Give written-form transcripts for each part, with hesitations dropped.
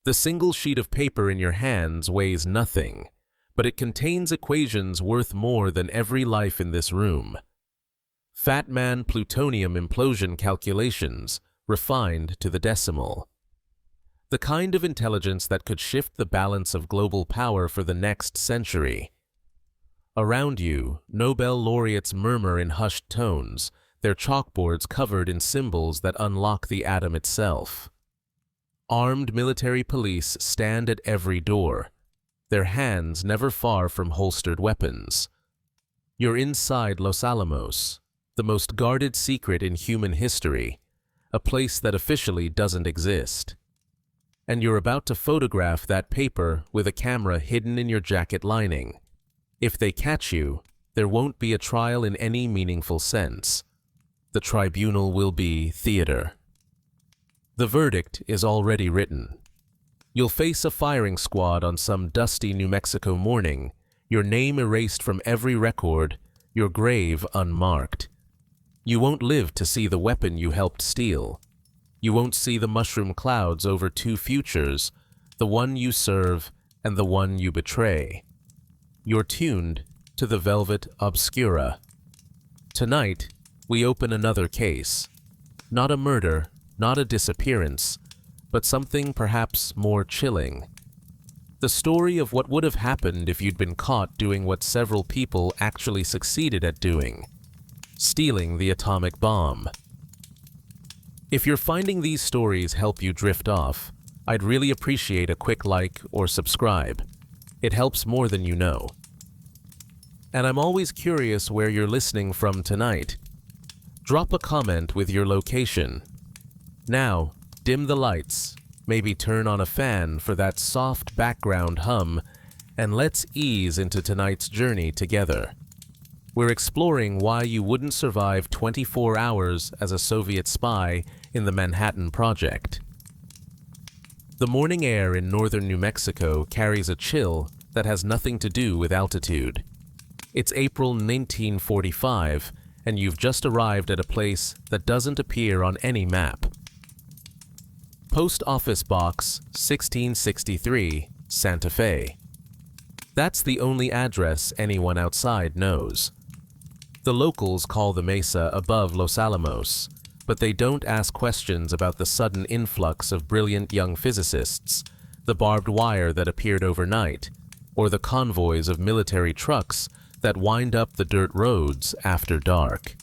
The single sheet of paper in your hands weighs nothing, but it contains equations worth more than every life in this room. Fat Man plutonium implosion calculations, refined to the decimal. The kind of intelligence that could shift the balance of global power for the next century. Around you, Nobel laureates murmur in hushed tones, their chalkboards covered in symbols that unlock the atom itself. Armed military police stand at every door, their hands never far from holstered weapons. You're inside Los Alamos, the most guarded secret in human history, a place that officially doesn't exist. And you're about to photograph that paper with a camera hidden in your jacket lining. If they catch you, there won't be a trial in any meaningful sense. The tribunal will be theater. The verdict is already written. You'll face a firing squad on some dusty New Mexico morning, your name erased from every record, your grave unmarked. You won't live to see the weapon you helped steal. You won't see the mushroom clouds over two futures, the one you serve and the one you betray. You're tuned to the Velvet Obscura. Tonight, we open another case. Not a murder, not a disappearance, but something perhaps more chilling. The story of what would have happened if you'd been caught doing what several people actually succeeded at doing: stealing the atomic bomb. If you're finding these stories help you drift off, I'd really appreciate a quick like or subscribe. It helps more than you know. And I'm always curious where you're listening from tonight. Drop a comment with your location. Now, dim the lights, maybe turn on a fan for that soft background hum, and let's ease into tonight's journey together. We're exploring why you wouldn't survive 24 hours as a Soviet spy in the Manhattan Project. The morning air in northern New Mexico carries a chill that has nothing to do with altitude. It's April 1945, and you've just arrived at a place that doesn't appear on any map. Post Office Box 1663, Santa Fe. That's the only address anyone outside knows. The locals call the mesa above Los Alamos, but they don't ask questions about the sudden influx of brilliant young physicists, the barbed wire that appeared overnight, or the convoys of military trucks that wind up the dirt roads after dark.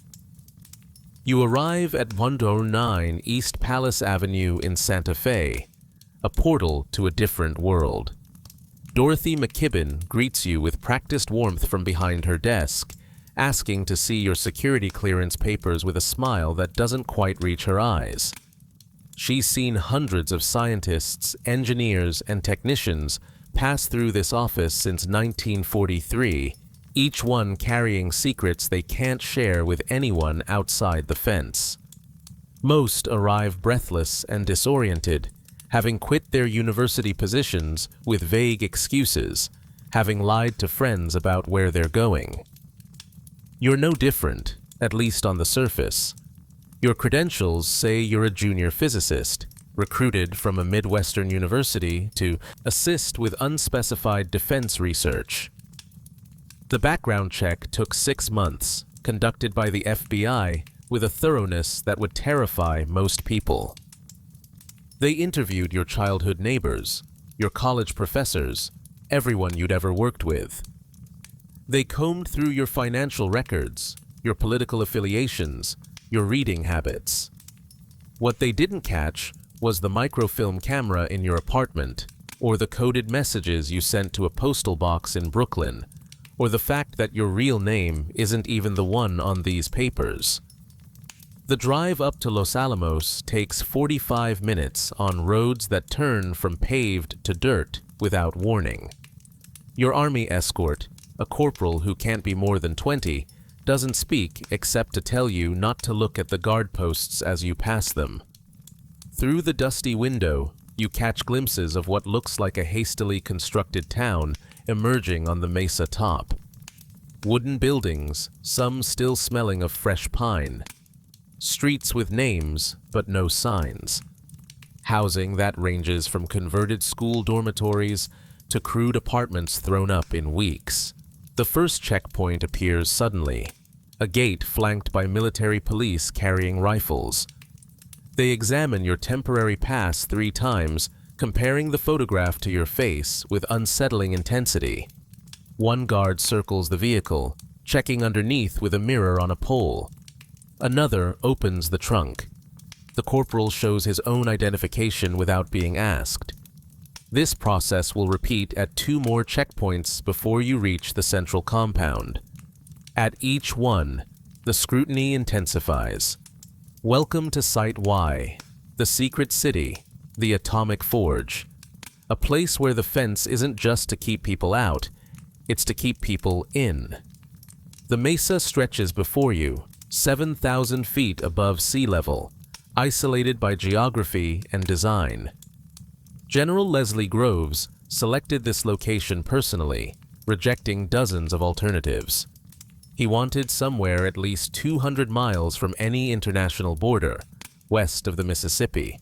You arrive at 109 East Palace Avenue in Santa Fe, a portal to a different world. Dorothy McKibben greets you with practiced warmth from behind her desk, asking to see your security clearance papers with a smile that doesn't quite reach her eyes. She's seen hundreds of scientists, engineers, and technicians pass through this office since 1943, each one carrying secrets they can't share with anyone outside the fence. Most arrive breathless and disoriented, having quit their university positions with vague excuses, having lied to friends about where they're going. You're no different, at least on the surface. Your credentials say you're a junior physicist, recruited from a Midwestern university to assist with unspecified defense research. The background check took 6 months, conducted by the FBI with a thoroughness that would terrify most people. They interviewed your childhood neighbors, your college professors, everyone you'd ever worked with. They combed through your financial records, your political affiliations, your reading habits. What they didn't catch was the microfilm camera in your apartment, or the coded messages you sent to a postal box in Brooklyn, or the fact that your real name isn't even the one on these papers. The drive up to Los Alamos takes 45 minutes on roads that turn from paved to dirt without warning. Your army escort, a corporal who can't be more than 20, doesn't speak except to tell you not to look at the guard posts as you pass them. Through the dusty window, you catch glimpses of what looks like a hastily constructed town emerging on the mesa top. Wooden buildings, some still smelling of fresh pine. Streets with names, but no signs. housing that ranges from converted school dormitories to crude apartments thrown up in weeks. The first checkpoint appears suddenly, a gate flanked by military police carrying rifles. They examine your temporary pass 3 times, comparing the photograph to your face with unsettling intensity. One guard circles the vehicle, checking underneath with a mirror on a pole. Another opens the trunk. The corporal shows his own identification without being asked. This process will repeat at 2 more checkpoints before you reach the central compound. At each one, the scrutiny intensifies. Welcome to Site Y, the secret city, the atomic forge. A place where the fence isn't just to keep people out, it's to keep people in. The mesa stretches before you, 7,000 feet above sea level, isolated by geography and design. General Leslie Groves selected this location personally, rejecting dozens of alternatives. He wanted somewhere at least 200 miles from any international border, west of the Mississippi,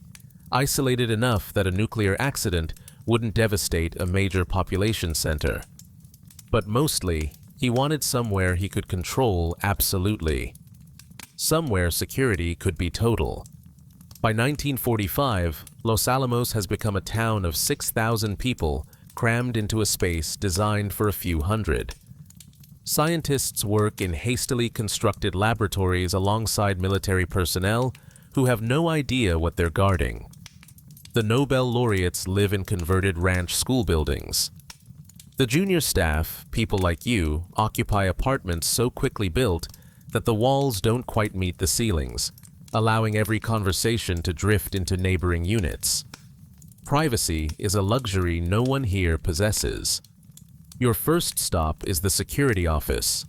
isolated enough that a nuclear accident wouldn't devastate a major population center. But mostly, he wanted somewhere he could control absolutely. Somewhere security could be total. By 1945, Los Alamos has become a town of 6,000 people crammed into a space designed for a few hundred. Scientists work in hastily constructed laboratories alongside military personnel who have no idea what they're guarding. The Nobel laureates live in converted ranch school buildings. The junior staff, people like you, occupy apartments so quickly built that the walls don't quite meet the ceilings, allowing every conversation to drift into neighboring units. Privacy is a luxury no one here possesses. Your first stop is the security office,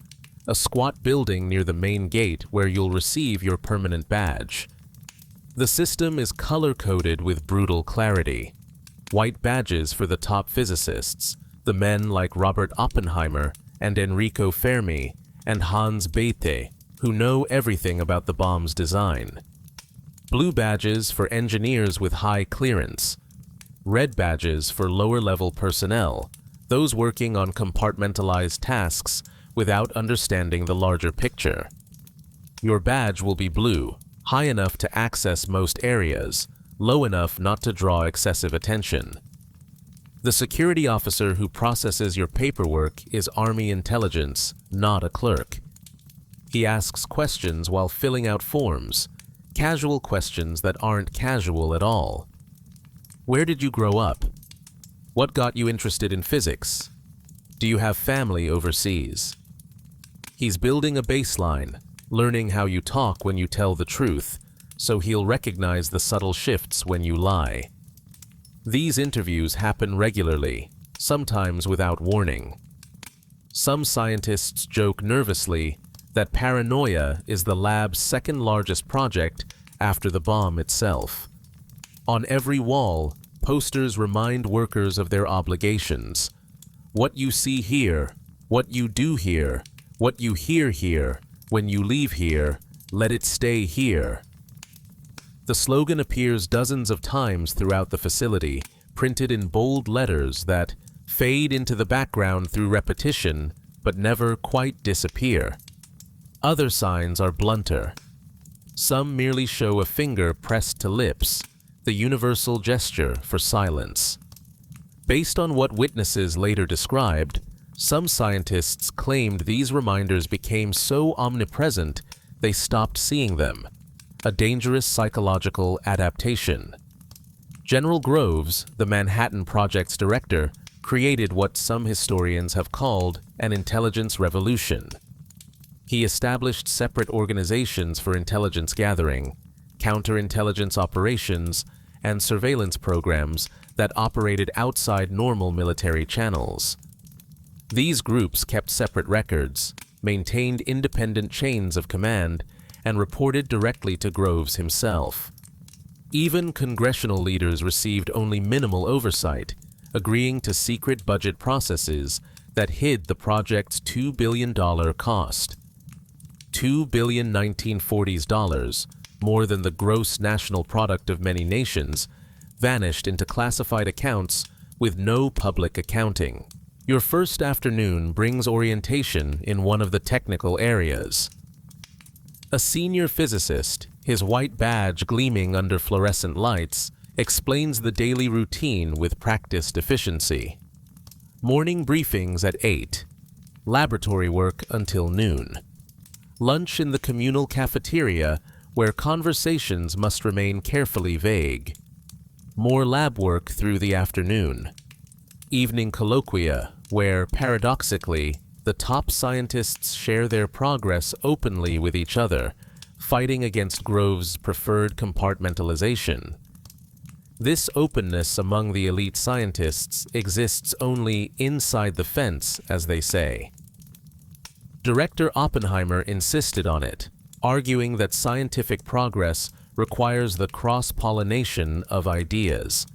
a squat building near the main gate where you'll receive your permanent badge. The system is color-coded with brutal clarity. White badges for the top physicists, the men like Robert Oppenheimer and Enrico Fermi and Hans Bethe, who know everything about the bomb's design. Blue badges for engineers with high clearance. Red badges for lower-level personnel, those working on compartmentalized tasks without understanding the larger picture. Your badge will be blue, high enough to access most areas, low enough not to draw excessive attention. The security officer who processes your paperwork is Army intelligence, not a clerk. He asks questions while filling out forms, casual questions that aren't casual at all. Where did you grow up? What got you interested in physics? Do you have family overseas? He's building a baseline, learning how you talk when you tell the truth, so he'll recognize the subtle shifts when you lie. These interviews happen regularly, sometimes without warning. Some scientists joke nervously that paranoia is the lab's second largest project after the bomb itself. On every wall, posters remind workers of their obligations. What you see here, what you do here, what you hear here, when you leave here, let it stay here. The slogan appears dozens of times throughout the facility, printed in bold letters that fade into the background through repetition, but never quite disappear. Other signs are blunter. Some merely show a finger pressed to lips, the universal gesture for silence. Based on what witnesses later described, some scientists claimed these reminders became so omnipresent they stopped seeing them, a dangerous psychological adaptation. General Groves, the Manhattan Project's director, created what some historians have called an intelligence revolution. He established separate organizations for intelligence gathering, counterintelligence operations, and surveillance programs that operated outside normal military channels. These groups kept separate records, maintained independent chains of command, and reported directly to Groves himself. Even congressional leaders received only minimal oversight, agreeing to secret budget processes that hid the project's $2 billion cost. $2 billion 1940s dollars, more than the gross national product of many nations, vanished into classified accounts with no public accounting. Your first afternoon brings orientation in one of the technical areas. A senior physicist, his white badge gleaming under fluorescent lights, explains the daily routine with practiced efficiency. Morning briefings at 8. Laboratory work until noon. Lunch in the communal cafeteria where conversations must remain carefully vague. More lab work through the afternoon. Evening colloquia where, paradoxically, the top scientists share their progress openly with each other, fighting against Grove's preferred compartmentalization. This openness among the elite scientists exists only inside the fence, as they say. Director Oppenheimer insisted on it, arguing that scientific progress requires the cross-pollination of ideas.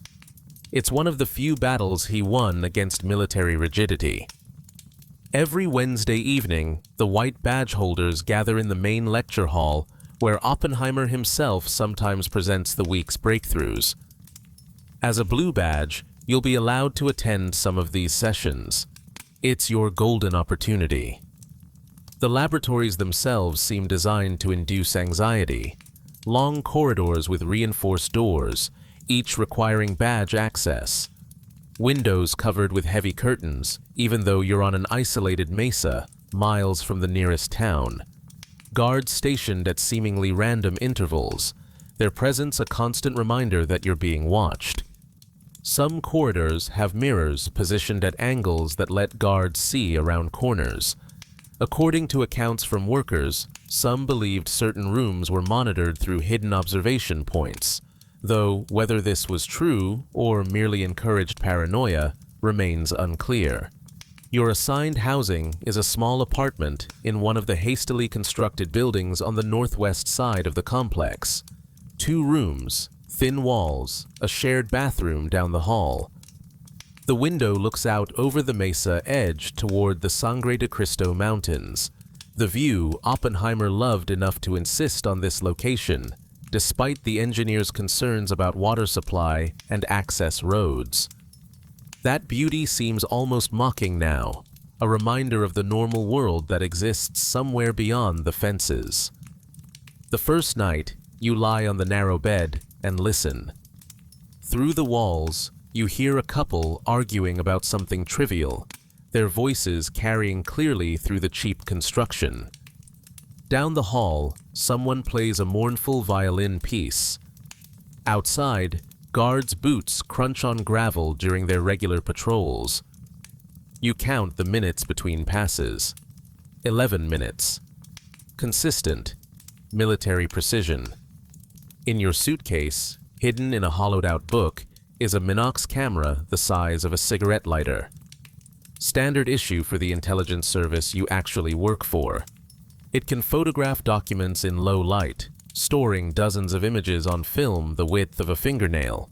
It's one of the few battles he won against military rigidity. Every Wednesday evening, the white badge holders gather in the main lecture hall, where Oppenheimer himself sometimes presents the week's breakthroughs. As a blue badge, you'll be allowed to attend some of these sessions. It's your golden opportunity. The laboratories themselves seem designed to induce anxiety. Long corridors with reinforced doors, each requiring badge access. Windows covered with heavy curtains, even though you're on an isolated mesa, miles from the nearest town. Guards stationed at seemingly random intervals, their presence a constant reminder that you're being watched. Some corridors have mirrors positioned at angles that let guards see around corners. According to accounts from workers, some believed certain rooms were monitored through hidden observation points, though whether this was true or merely encouraged paranoia remains unclear. Your assigned housing is a small apartment in one of the hastily constructed buildings on the northwest side of the complex. 2 rooms, thin walls, a shared bathroom down the hall. The window looks out over the mesa edge toward the Sangre de Cristo Mountains. The view Oppenheimer loved enough to insist on this location, despite the engineer's concerns about water supply and access roads. That beauty seems almost mocking now, a reminder of the normal world that exists somewhere beyond the fences. The first night, you lie on the narrow bed and listen. Through the walls, you hear a couple arguing about something trivial, their voices carrying clearly through the cheap construction. Down the hall, someone plays a mournful violin piece. Outside, guards' boots crunch on gravel during their regular patrols. You count the minutes between passes. 11 minutes. Consistent. Military precision. In your suitcase, hidden in a hollowed-out book, is a Minox camera the size of a cigarette lighter. Standard issue for the intelligence service you actually work for. It can photograph documents in low light, storing dozens of images on film the width of a fingernail.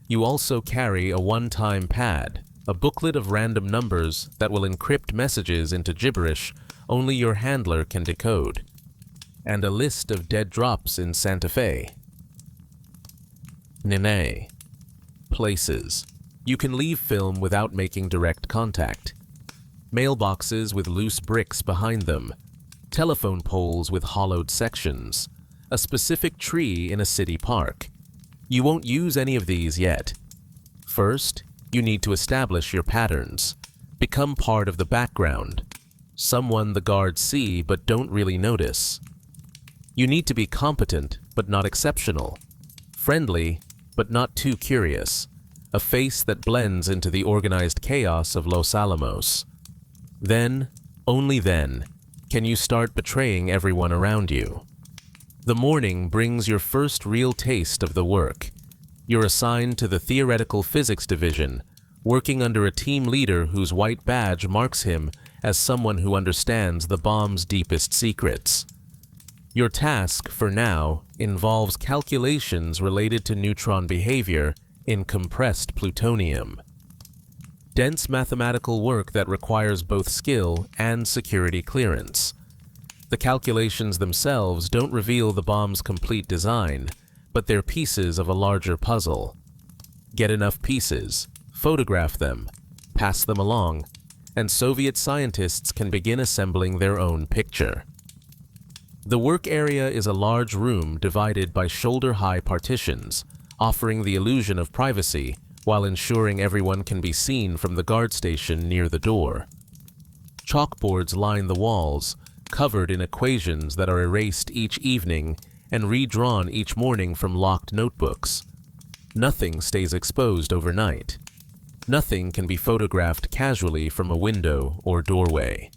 You also carry a one-time pad, a booklet of random numbers that will encrypt messages into gibberish only your handler can decode, and a list of dead drops in Santa Fe. Nene. Places. You can leave film without making direct contact. Mailboxes with loose bricks behind them. Telephone poles with hollowed sections. A specific tree in a city park. You won't use any of these yet. First, you need to establish your patterns. Become part of the background. Someone the guards see but don't really notice. You need to be competent but not exceptional. Friendly but not too curious. A face that blends into the organized chaos of Los Alamos. Then, only then, can you start betraying everyone around you. The morning brings your first real taste of the work. You're assigned to the Theoretical Physics Division, working under a team leader whose white badge marks him as someone who understands the bomb's deepest secrets. Your task, for now, involves calculations related to neutron behavior in compressed plutonium. Dense mathematical work that requires both skill and security clearance. The calculations themselves don't reveal the bomb's complete design, but they're pieces of a larger puzzle. Get enough pieces, photograph them, pass them along, and Soviet scientists can begin assembling their own picture. The work area is a large room divided by shoulder-high partitions, offering the illusion of privacy while ensuring everyone can be seen from the guard station near the door. Chalkboards line the walls, covered in equations that are erased each evening and redrawn each morning from locked notebooks. Nothing stays exposed overnight. Nothing can be photographed casually from a window or doorway.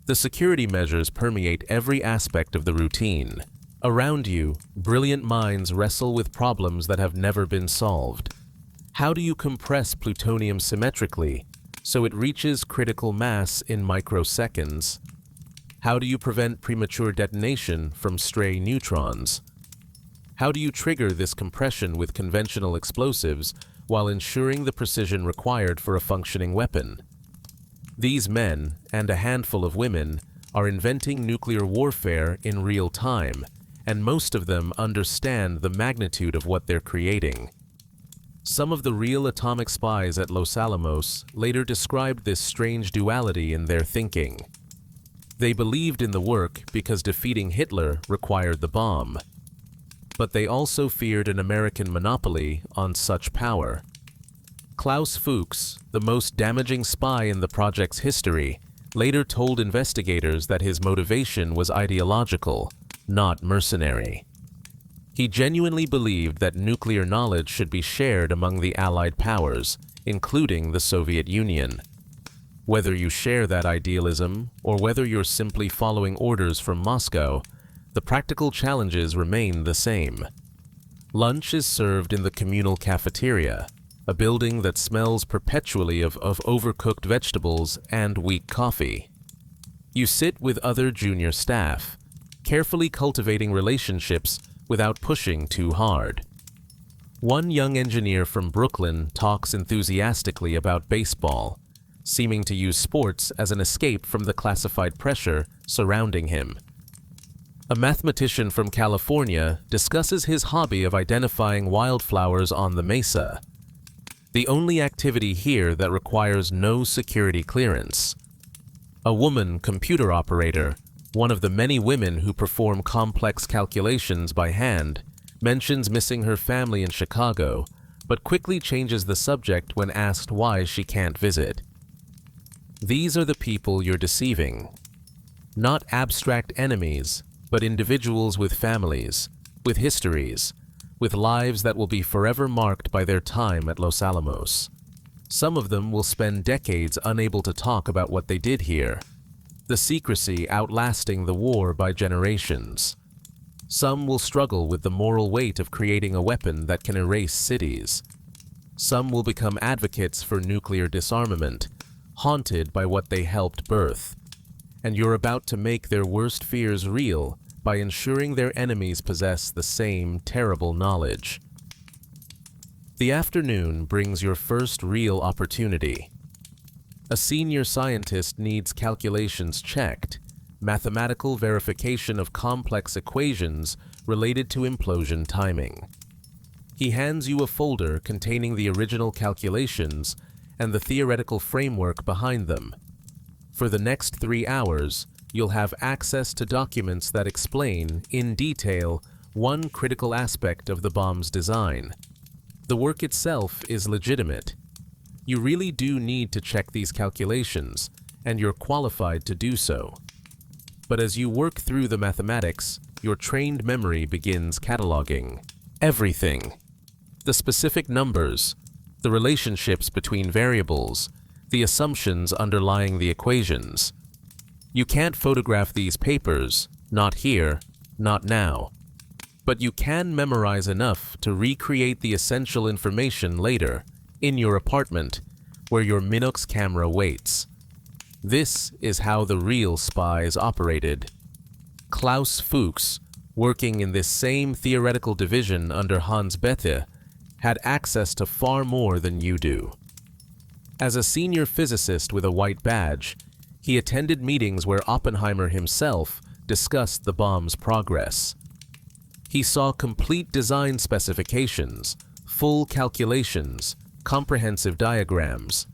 The security measures permeate every aspect of the routine. Around you, brilliant minds wrestle with problems that have never been solved. How do you compress plutonium symmetrically so it reaches critical mass in microseconds? How do you prevent premature detonation from stray neutrons? How do you trigger this compression with conventional explosives while ensuring the precision required for a functioning weapon? These men, and a handful of women, are inventing nuclear warfare in real time, and most of them understand the magnitude of what they're creating. Some of the real atomic spies at Los Alamos later described this strange duality in their thinking. They believed in the work because defeating Hitler required the bomb. But they also feared an American monopoly on such power. Klaus Fuchs, the most damaging spy in the project's history, later told investigators that his motivation was ideological, not mercenary. He genuinely believed that nuclear knowledge should be shared among the Allied powers, including the Soviet Union. Whether you share that idealism, or whether you're simply following orders from Moscow, the practical challenges remain the same. Lunch is served in the communal cafeteria, a building that smells perpetually of overcooked vegetables and weak coffee. You sit with other junior staff, carefully cultivating relationships without pushing too hard. One young engineer from Brooklyn talks enthusiastically about baseball, seeming to use sports as an escape from the classified pressure surrounding him. A mathematician from California discusses his hobby of identifying wildflowers on the mesa, the only activity here that requires no security clearance. A woman computer operator, one of the many women who perform complex calculations by hand, mentions missing her family in Chicago, but quickly changes the subject when asked why she can't visit. These are the people you're deceiving. Not abstract enemies, but individuals with families, with histories, with lives that will be forever marked by their time at Los Alamos. Some of them will spend decades unable to talk about what they did here, the secrecy outlasting the war by generations. Some will struggle with the moral weight of creating a weapon that can erase cities. Some will become advocates for nuclear disarmament, haunted by what they helped birth. And you're about to make their worst fears real by ensuring their enemies possess the same terrible knowledge. The afternoon brings your first real opportunity. A senior scientist needs calculations checked, mathematical verification of complex equations related to implosion timing. He hands you a folder containing the original calculations and the theoretical framework behind them. For the next 3 hours, you'll have access to documents that explain, in detail, one critical aspect of the bomb's design. The work itself is legitimate. You really do need to check these calculations, and you're qualified to do so. But as you work through the mathematics, your trained memory begins cataloging everything. The specific numbers, the relationships between variables, the assumptions underlying the equations. You can't photograph these papers, not here, not now. But you can memorize enough to recreate the essential information later, in your apartment, where your Minox camera waits. This is how the real spies operated. Klaus Fuchs, working in this same theoretical division under Hans Bethe, had access to far more than you do. As a senior physicist with a white badge, he attended meetings where Oppenheimer himself discussed the bomb's progress. He saw complete design specifications, full calculations, comprehensive diagrams.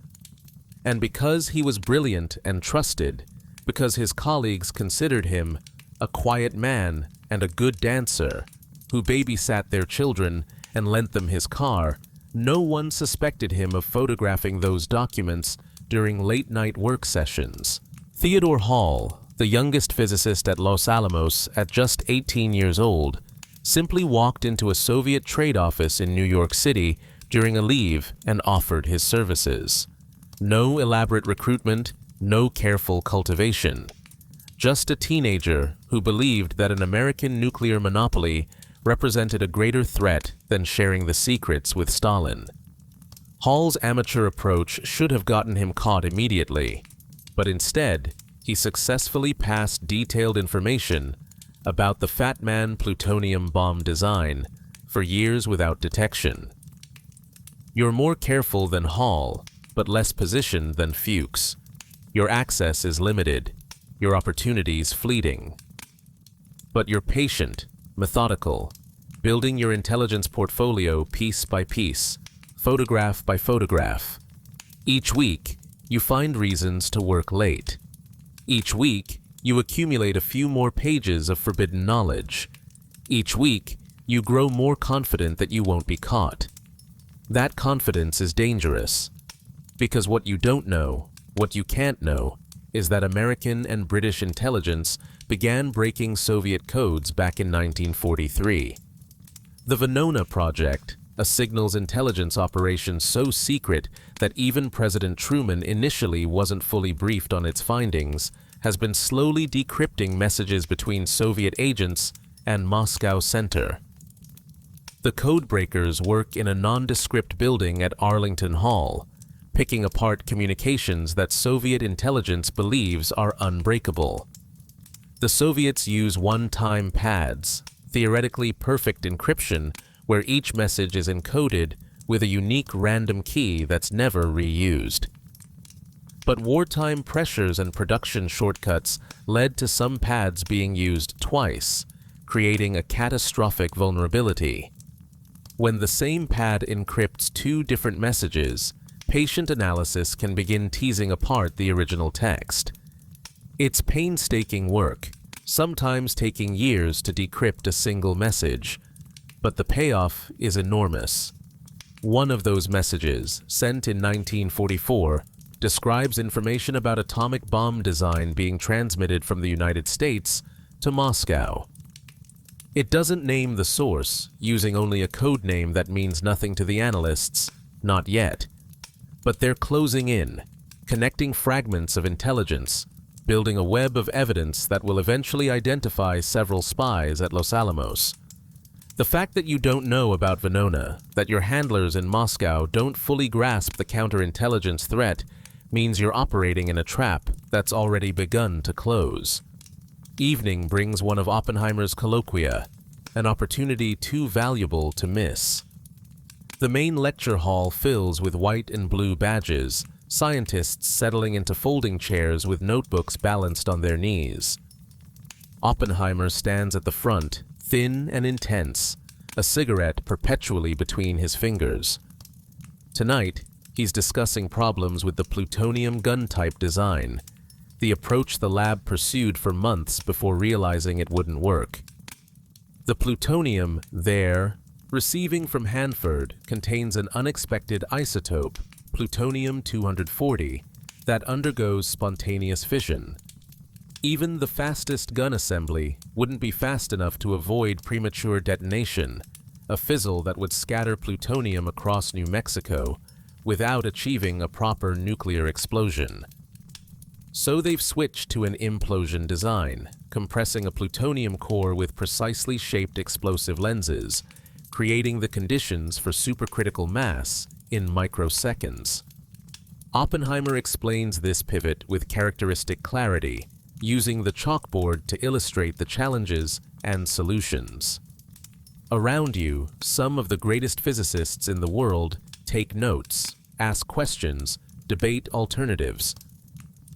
And because he was brilliant and trusted, because his colleagues considered him a quiet man and a good dancer who babysat their children and lent them his car, no one suspected him of photographing those documents during late-night work sessions. Theodore Hall, the youngest physicist at Los Alamos at just 18 years old, simply walked into a Soviet trade office in New York City during a leave and offered his services. No elaborate recruitment, no careful cultivation. Just a teenager who believed that an American nuclear monopoly represented a greater threat than sharing the secrets with Stalin. Hall's amateur approach should have gotten him caught immediately, but instead, he successfully passed detailed information about the Fat Man plutonium bomb design for years without detection. You're more careful than Hall, but less positioned than Fuchs. Your access is limited, your opportunities fleeting. But you're patient, methodical, building your intelligence portfolio piece by piece, photograph by photograph. Each week, you find reasons to work late. Each week, you accumulate a few more pages of forbidden knowledge. Each week, you grow more confident that you won't be caught. That confidence is dangerous, because what you don't know, what you can't know, is that American and British intelligence began breaking Soviet codes back in 1943. The Venona Project, a signals intelligence operation so secret that even President Truman initially wasn't fully briefed on its findings, has been slowly decrypting messages between Soviet agents and Moscow Center. The codebreakers work in a nondescript building at Arlington Hall, picking apart communications that Soviet intelligence believes are unbreakable. The Soviets use one-time pads, theoretically perfect encryption, where each message is encoded with a unique random key that's never reused. But wartime pressures and production shortcuts led to some pads being used twice, creating a catastrophic vulnerability. When the same pad encrypts two different messages, patient analysis can begin teasing apart the original text. It's painstaking work, sometimes taking years to decrypt a single message, but the payoff is enormous. One of those messages, sent in 1944, describes information about atomic bomb design being transmitted from the United States to Moscow. It doesn't name the source, using only a code name that means nothing to the analysts, not yet. But they're closing in, connecting fragments of intelligence, building a web of evidence that will eventually identify several spies at Los Alamos. The fact that you don't know about Venona, that your handlers in Moscow don't fully grasp the counterintelligence threat, means you're operating in a trap that's already begun to close. Evening brings one of Oppenheimer's colloquia, an opportunity too valuable to miss. The main lecture hall fills with white and blue badges, scientists settling into folding chairs with notebooks balanced on their knees. Oppenheimer stands at the front, thin and intense, a cigarette perpetually between his fingers. Tonight, he's discussing problems with the plutonium gun-type design, the approach the lab pursued for months before realizing it wouldn't work. The plutonium there, receiving from Hanford, contains an unexpected isotope, plutonium-240, that undergoes spontaneous fission. Even the fastest gun assembly wouldn't be fast enough to avoid premature detonation, a fizzle that would scatter plutonium across New Mexico without achieving a proper nuclear explosion. So they've switched to an implosion design, compressing a plutonium core with precisely shaped explosive lenses, creating the conditions for supercritical mass in microseconds. Oppenheimer explains this pivot with characteristic clarity, using the chalkboard to illustrate the challenges and solutions. Around you, some of the greatest physicists in the world take notes, ask questions, debate alternatives.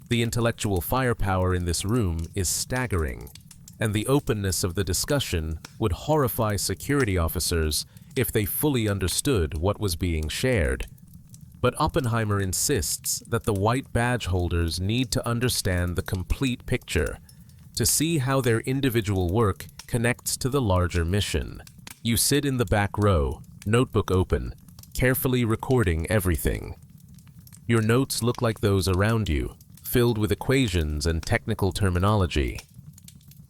The intellectual firepower in this room is staggering, and the openness of the discussion would horrify security officers if they fully understood what was being shared. But Oppenheimer insists that the white badge holders need to understand the complete picture, to see how their individual work connects to the larger mission. You sit in the back row, notebook open, carefully recording everything. Your notes look like those around you, filled with equations and technical terminology.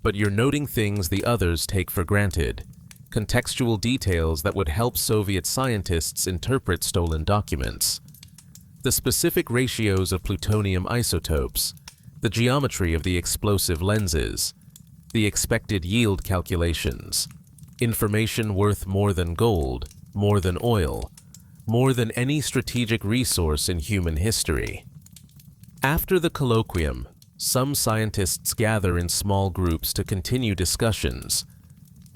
But you're noting things the others take for granted, contextual details that would help Soviet scientists interpret stolen documents. The specific ratios of plutonium isotopes, the geometry of the explosive lenses, the expected yield calculations, information worth more than gold, more than oil, more than any strategic resource in human history. After the colloquium, some scientists gather in small groups to continue discussions.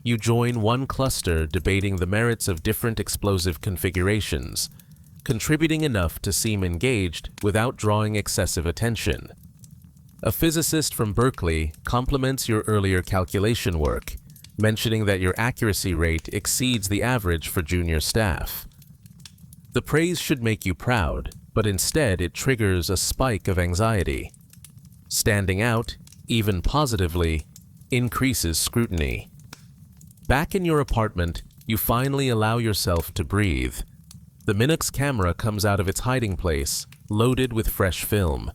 You join one cluster debating the merits of different explosive configurations, contributing enough to seem engaged without drawing excessive attention. A physicist from Berkeley compliments your earlier calculation work, mentioning that your accuracy rate exceeds the average for junior staff. The praise should make you proud, but instead it triggers a spike of anxiety. Standing out, even positively, increases scrutiny. Back in your apartment, you finally allow yourself to breathe. The Minix camera comes out of its hiding place, loaded with fresh film.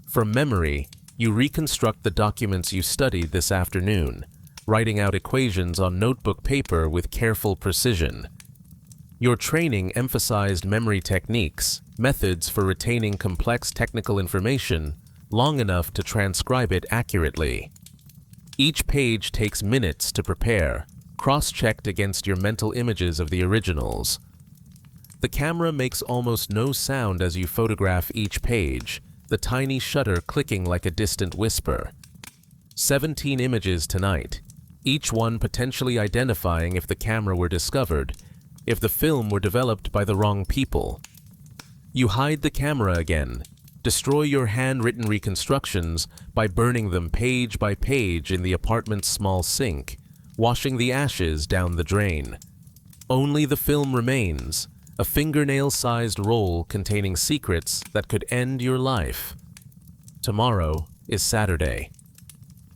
From memory, you reconstruct the documents you studied this afternoon, writing out equations on notebook paper with careful precision. Your training emphasized memory techniques, methods for retaining complex technical information long enough to transcribe it accurately. Each page takes minutes to prepare, cross-checked against your mental images of the originals. The camera makes almost no sound as you photograph each page, the tiny shutter clicking like a distant whisper. 17 images tonight, each one potentially identifying if the camera were discovered, if the film were developed by the wrong people. You hide the camera again, destroy your handwritten reconstructions by burning them page by page in the apartment's small sink, washing the ashes down the drain. Only the film remains, a fingernail-sized roll containing secrets that could end your life. Tomorrow is Saturday.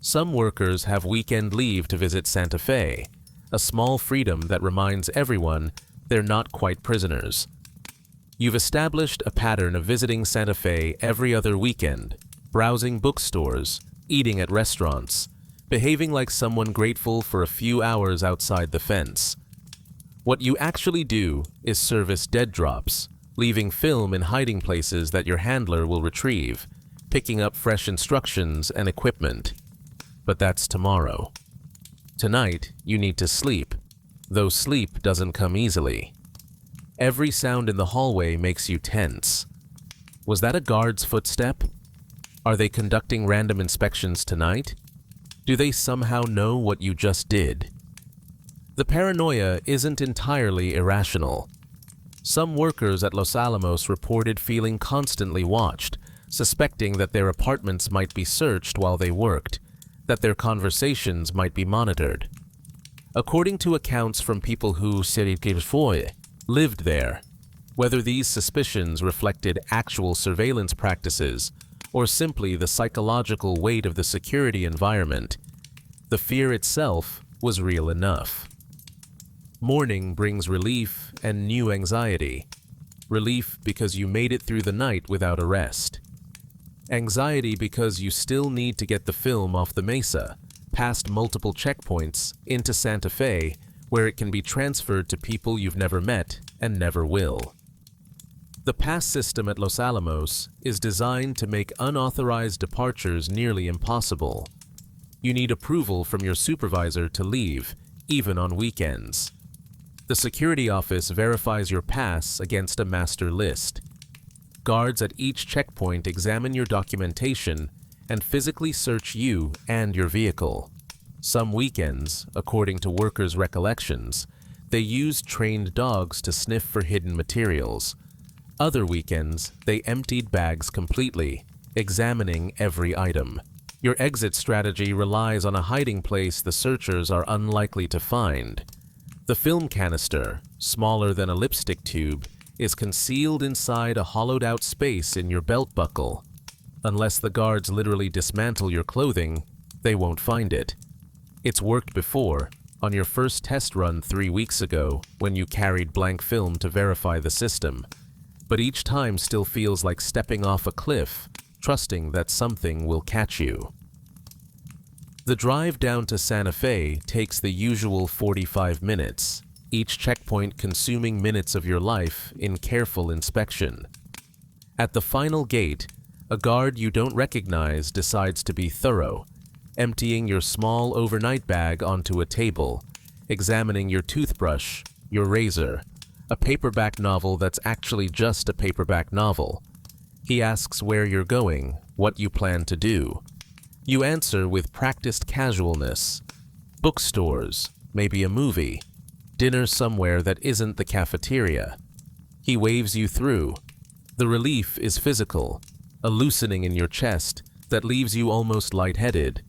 Some workers have weekend leave to visit Santa Fe, a small freedom that reminds everyone they're not quite prisoners. You've established a pattern of visiting Santa Fe every other weekend, browsing bookstores, eating at restaurants, behaving like someone grateful for a few hours outside the fence. What you actually do is service dead drops, leaving film in hiding places that your handler will retrieve, picking up fresh instructions and equipment. But that's tomorrow. Tonight, you need to sleep, though sleep doesn't come easily. Every sound in the hallway makes you tense. Was that a guard's footstep? Are they conducting random inspections tonight? Do they somehow know what you just did? The paranoia isn't entirely irrational. Some workers at Los Alamos reported feeling constantly watched, suspecting that their apartments might be searched while they worked, that their conversations might be monitored. According to accounts from people who lived there, whether these suspicions reflected actual surveillance practices or simply the psychological weight of the security environment, the fear itself was real enough. Morning brings relief and new anxiety. Relief because you made it through the night without arrest. Anxiety because you still need to get the film off the mesa, past multiple checkpoints, into Santa Fe, where it can be transferred to people you've never met and never will. The pass system at Los Alamos is designed to make unauthorized departures nearly impossible. You need approval from your supervisor to leave, even on weekends. The security office verifies your pass against a master list. Guards at each checkpoint examine your documentation and physically search you and your vehicle. Some weekends, according to workers' recollections, they used trained dogs to sniff for hidden materials. Other weekends, they emptied bags completely, examining every item. Your exit strategy relies on a hiding place the searchers are unlikely to find. The film canister, smaller than a lipstick tube, is concealed inside a hollowed-out space in your belt buckle. Unless the guards literally dismantle your clothing, they won't find it. It's worked before, on your first test run 3 weeks ago, when you carried blank film to verify the system, but each time still feels like stepping off a cliff, trusting that something will catch you. The drive down to Santa Fe takes the usual 45 minutes, each checkpoint consuming minutes of your life in careful inspection. At the final gate, a guard you don't recognize decides to be thorough, emptying your small overnight bag onto a table, examining your toothbrush, your razor, a paperback novel that's actually just a paperback novel. He asks where you're going, what you plan to do. You answer with practiced casualness. Bookstores, maybe a movie, dinner somewhere that isn't the cafeteria. He waves you through. The relief is physical, a loosening in your chest that leaves you almost lightheaded.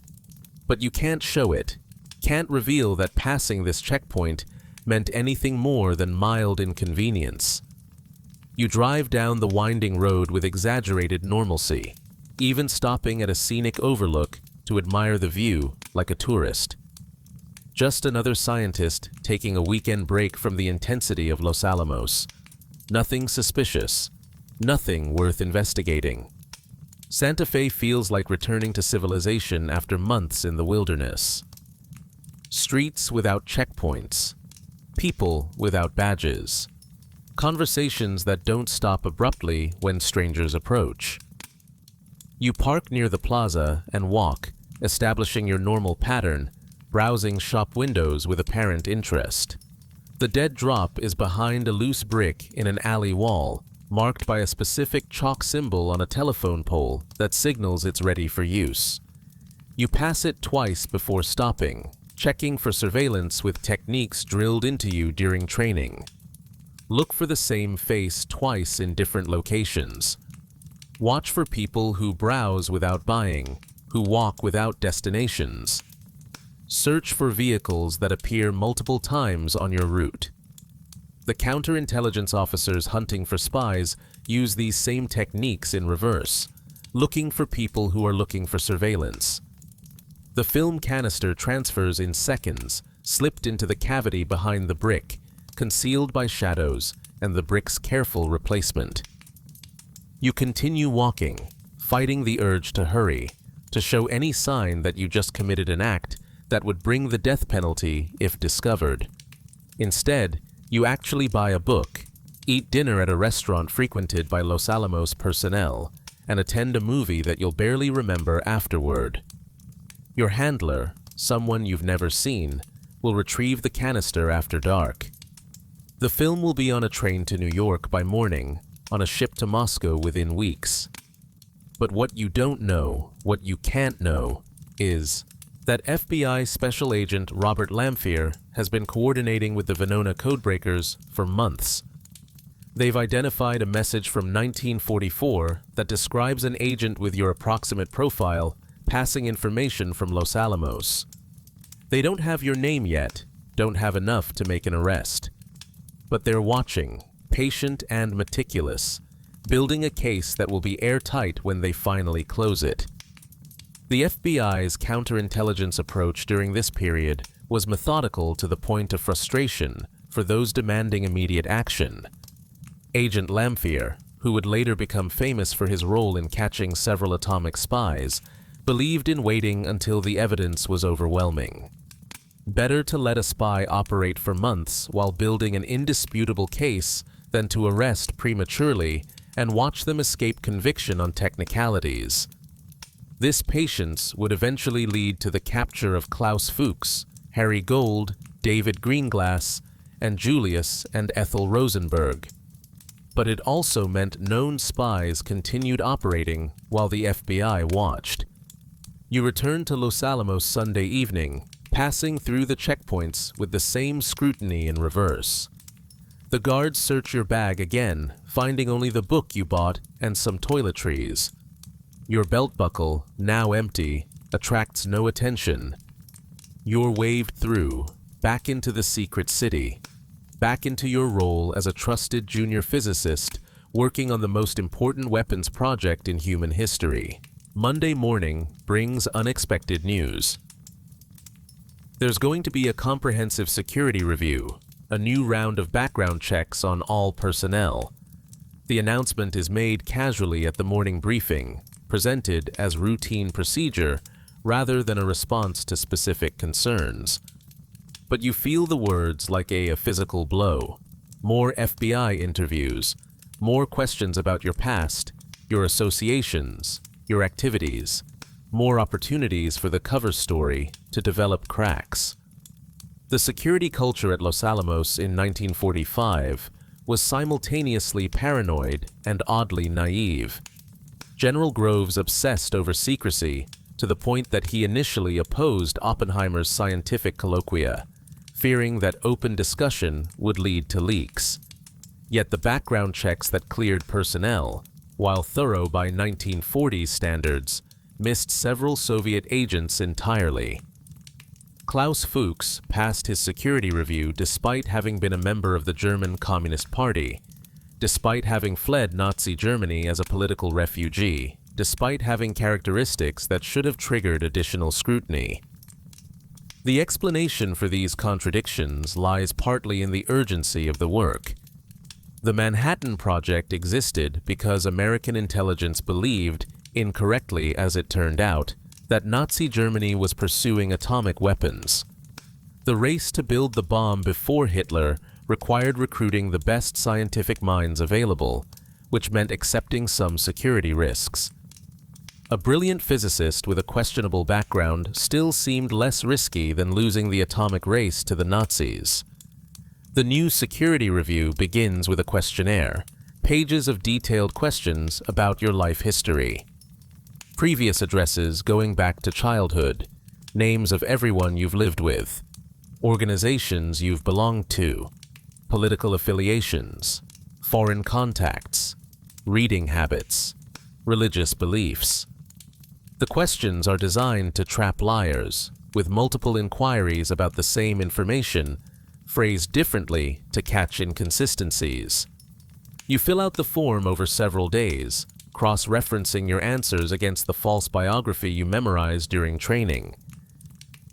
But you can't show it, can't reveal that passing this checkpoint meant anything more than mild inconvenience. You drive down the winding road with exaggerated normalcy, even stopping at a scenic overlook to admire the view like a tourist. Just another scientist taking a weekend break from the intensity of Los Alamos. Nothing suspicious, nothing worth investigating. Santa Fe feels like returning to civilization after months in the wilderness. Streets without checkpoints, people without badges, conversations that don't stop abruptly when strangers approach. You park near the plaza and walk, establishing your normal pattern, browsing shop windows with apparent interest. The dead drop is behind a loose brick in an alley wall, marked by a specific chalk symbol on a telephone pole that signals it's ready for use. You pass it twice before stopping, checking for surveillance with techniques drilled into you during training. Look for the same face twice in different locations. Watch for people who browse without buying, who walk without destinations. Search for vehicles that appear multiple times on your route. The counterintelligence officers hunting for spies use these same techniques in reverse, looking for people who are looking for surveillance. The film canister transfers in seconds, slipped into the cavity behind the brick, concealed by shadows and the brick's careful replacement. You continue walking, fighting the urge to hurry, to show any sign that you just committed an act that would bring the death penalty if discovered. Instead, you actually buy a book, eat dinner at a restaurant frequented by Los Alamos personnel, and attend a movie that you'll barely remember afterward. Your handler, someone you've never seen, will retrieve the canister after dark. The film will be on a train to New York by morning, on a ship to Moscow within weeks. But what you don't know, what you can't know, is that FBI Special Agent Robert Lamphere has been coordinating with the Venona codebreakers for months. They've identified a message from 1944 that describes an agent with your approximate profile passing information from Los Alamos. They don't have your name yet, don't have enough to make an arrest. But they're watching, patient and meticulous, building a case that will be airtight when they finally close it. The FBI's counterintelligence approach during this period was methodical to the point of frustration for those demanding immediate action. Agent Lamphere, who would later become famous for his role in catching several atomic spies, believed in waiting until the evidence was overwhelming. Better to let a spy operate for months while building an indisputable case than to arrest prematurely and watch them escape conviction on technicalities. This patience would eventually lead to the capture of Klaus Fuchs, Harry Gold, David Greenglass, and Julius and Ethel Rosenberg. But it also meant known spies continued operating while the FBI watched. You returned to Los Alamos Sunday evening, passing through the checkpoints with the same scrutiny in reverse. The guards search your bag again, finding only the book you bought and some toiletries. Your belt buckle, now empty, attracts no attention. You're waved through, back into the secret city, back into your role as a trusted junior physicist working on the most important weapons project in human history. Monday morning brings unexpected news. There's going to be a comprehensive security review, a new round of background checks on all personnel. The announcement is made casually at the morning briefing, presented as routine procedure rather than a response to specific concerns. But you feel the words like a physical blow. More FBI interviews, more questions about your past, your associations, your activities, more opportunities for the cover story to develop cracks. The security culture at Los Alamos in 1945 was simultaneously paranoid and oddly naive. General Groves obsessed over secrecy to the point that he initially opposed Oppenheimer's scientific colloquia, fearing that open discussion would lead to leaks. Yet the background checks that cleared personnel, while thorough by 1940s standards, missed several Soviet agents entirely. Klaus Fuchs passed his security review despite having been a member of the German Communist Party, despite having fled Nazi Germany as a political refugee, despite having characteristics that should have triggered additional scrutiny. The explanation for these contradictions lies partly in the urgency of the work. The Manhattan Project existed because American intelligence believed, incorrectly as it turned out, that Nazi Germany was pursuing atomic weapons. The race to build the bomb before Hitler required recruiting the best scientific minds available, which meant accepting some security risks. A brilliant physicist with a questionable background still seemed less risky than losing the atomic race to the Nazis. The new security review begins with a questionnaire, pages of detailed questions about your life history. Previous addresses going back to childhood, names of everyone you've lived with, organizations you've belonged to, political affiliations, foreign contacts, reading habits, religious beliefs. The questions are designed to trap liars, with multiple inquiries about the same information, phrased differently to catch inconsistencies. You fill out the form over several days, cross-referencing your answers against the false biography you memorized during training.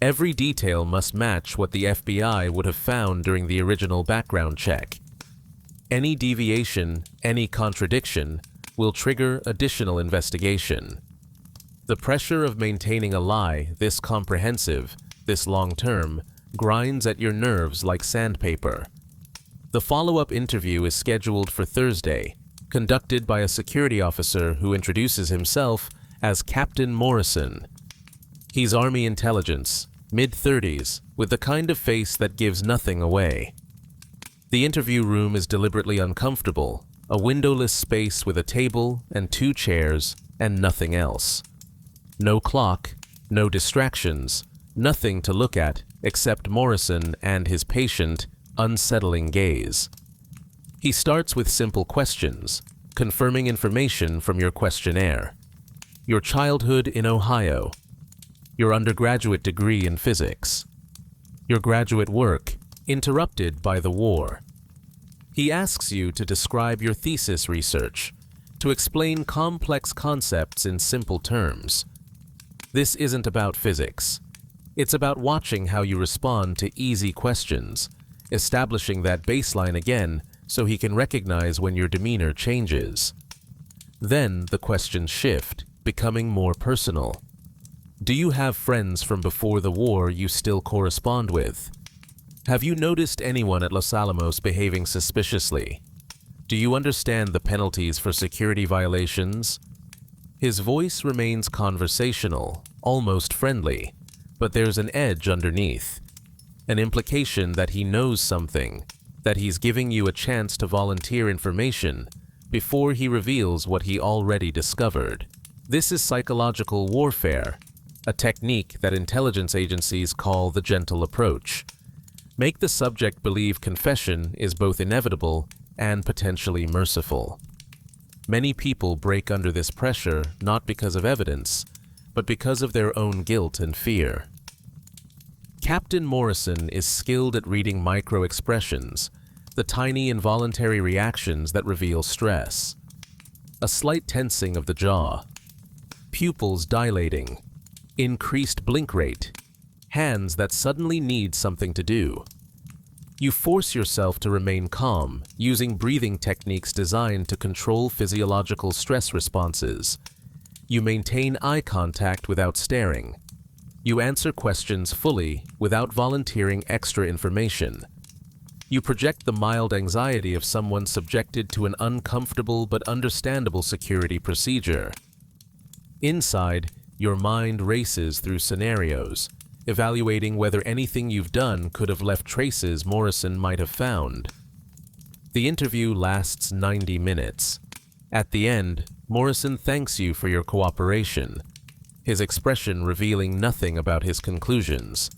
Every detail must match what the FBI would have found during the original background check. Any deviation, any contradiction, will trigger additional investigation. The pressure of maintaining a lie this comprehensive, this long-term, grinds at your nerves like sandpaper. The follow-up interview is scheduled for Thursday, conducted by a security officer who introduces himself as Captain Morrison. He's Army intelligence, mid-30s, with the kind of face that gives nothing away. The interview room is deliberately uncomfortable, a windowless space with a table and 2 chairs and nothing else. No clock, no distractions, nothing to look at except Morrison and his patient, unsettling gaze. He starts with simple questions, confirming information from your questionnaire. Your childhood in Ohio, your undergraduate degree in physics, your graduate work, interrupted by the war. He asks you to describe your thesis research, to explain complex concepts in simple terms. This isn't about physics. It's about watching how you respond to easy questions, establishing that baseline again so he can recognize when your demeanor changes. Then the questions shift, becoming more personal. Do you have friends from before the war you still correspond with? Have you noticed anyone at Los Alamos behaving suspiciously? Do you understand the penalties for security violations? His voice remains conversational, almost friendly, but there's an edge underneath, an implication that he knows something, that he's giving you a chance to volunteer information before he reveals what he already discovered. This is psychological warfare, a technique that intelligence agencies call the gentle approach. Make the subject believe confession is both inevitable and potentially merciful. Many people break under this pressure not because of evidence, but because of their own guilt and fear. Captain Morrison is skilled at reading micro-expressions, the tiny involuntary reactions that reveal stress. A slight tensing of the jaw, pupils dilating, increased blink rate, hands that suddenly need something to do. You force yourself to remain calm, using breathing techniques designed to control physiological stress responses. You maintain eye contact without staring. You answer questions fully without volunteering extra information. You project the mild anxiety of someone subjected to an uncomfortable but understandable security procedure. Inside, your mind races through scenarios, evaluating whether anything you've done could have left traces Morrison might have found. The interview lasts 90 minutes. At the end, Morrison thanks you for your cooperation, his expression revealing nothing about his conclusions.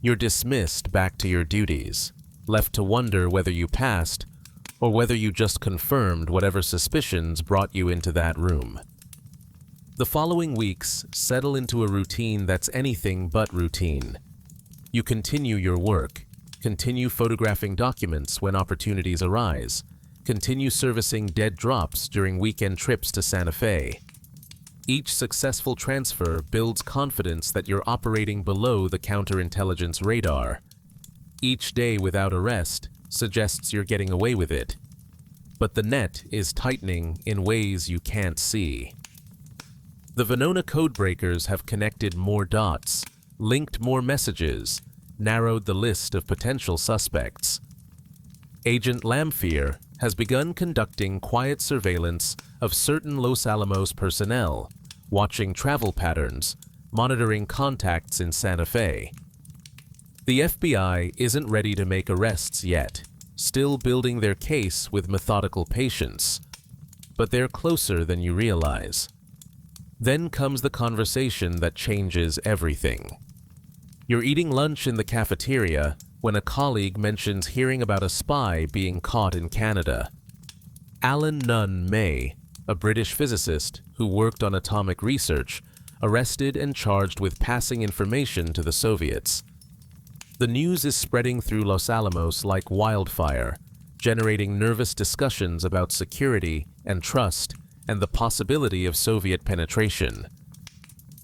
You're dismissed back to your duties, left to wonder whether you passed or whether you just confirmed whatever suspicions brought you into that room. The following weeks settle into a routine that's anything but routine. You continue your work, continue photographing documents when opportunities arise, continue servicing dead drops during weekend trips to Santa Fe. Each successful transfer builds confidence that you're operating below the counterintelligence radar. Each day without arrest suggests you're getting away with it. But the net is tightening in ways you can't see. The Venona codebreakers have connected more dots, linked more messages, narrowed the list of potential suspects. Agent Lamphere has begun conducting quiet surveillance of certain Los Alamos personnel, watching travel patterns, monitoring contacts in Santa Fe. The FBI isn't ready to make arrests yet, still building their case with methodical patience, but they're closer than you realize. Then comes the conversation that changes everything. You're eating lunch in the cafeteria when a colleague mentions hearing about a spy being caught in Canada. Alan Nunn May, a British physicist who worked on atomic research, arrested and charged with passing information to the Soviets. The news is spreading through Los Alamos like wildfire, generating nervous discussions about security and trust and the possibility of Soviet penetration.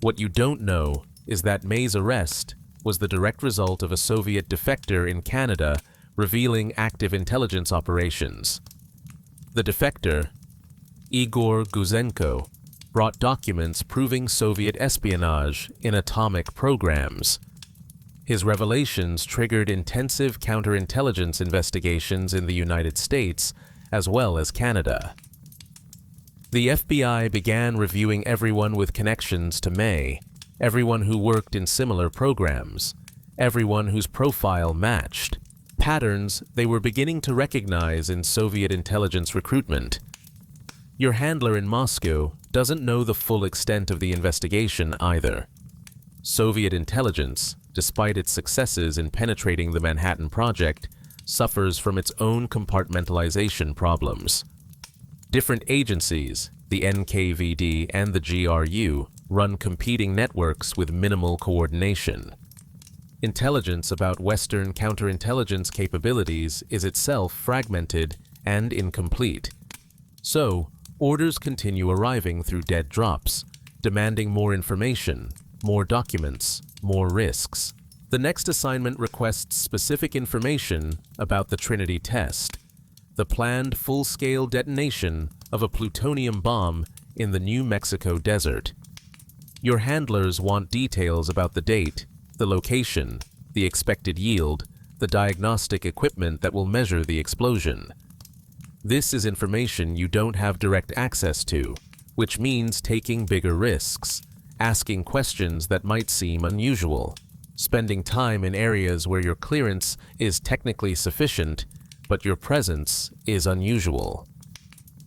What you don't know is that May's arrest was the direct result of a Soviet defector in Canada revealing active intelligence operations. The defector, Igor Guzenko, brought documents proving Soviet espionage in atomic programs. His revelations triggered intensive counterintelligence investigations in the United States as well as Canada. The FBI began reviewing everyone with connections to May, everyone who worked in similar programs, everyone whose profile matched, patterns they were beginning to recognize in Soviet intelligence recruitment. Your handler in Moscow doesn't know the full extent of the investigation either. Soviet intelligence, despite its successes in penetrating the Manhattan Project, suffers from its own compartmentalization problems. Different agencies, the NKVD and the GRU, run competing networks with minimal coordination. Intelligence about Western counterintelligence capabilities is itself fragmented and incomplete. So, orders continue arriving through dead drops, demanding more information, more documents, more risks. The next assignment requests specific information about the Trinity test, the planned full-scale detonation of a plutonium bomb in the New Mexico desert. Your handlers want details about the date, the location, the expected yield, the diagnostic equipment that will measure the explosion. This is information you don't have direct access to, which means taking bigger risks, asking questions that might seem unusual, spending time in areas where your clearance is technically sufficient, but your presence is unusual.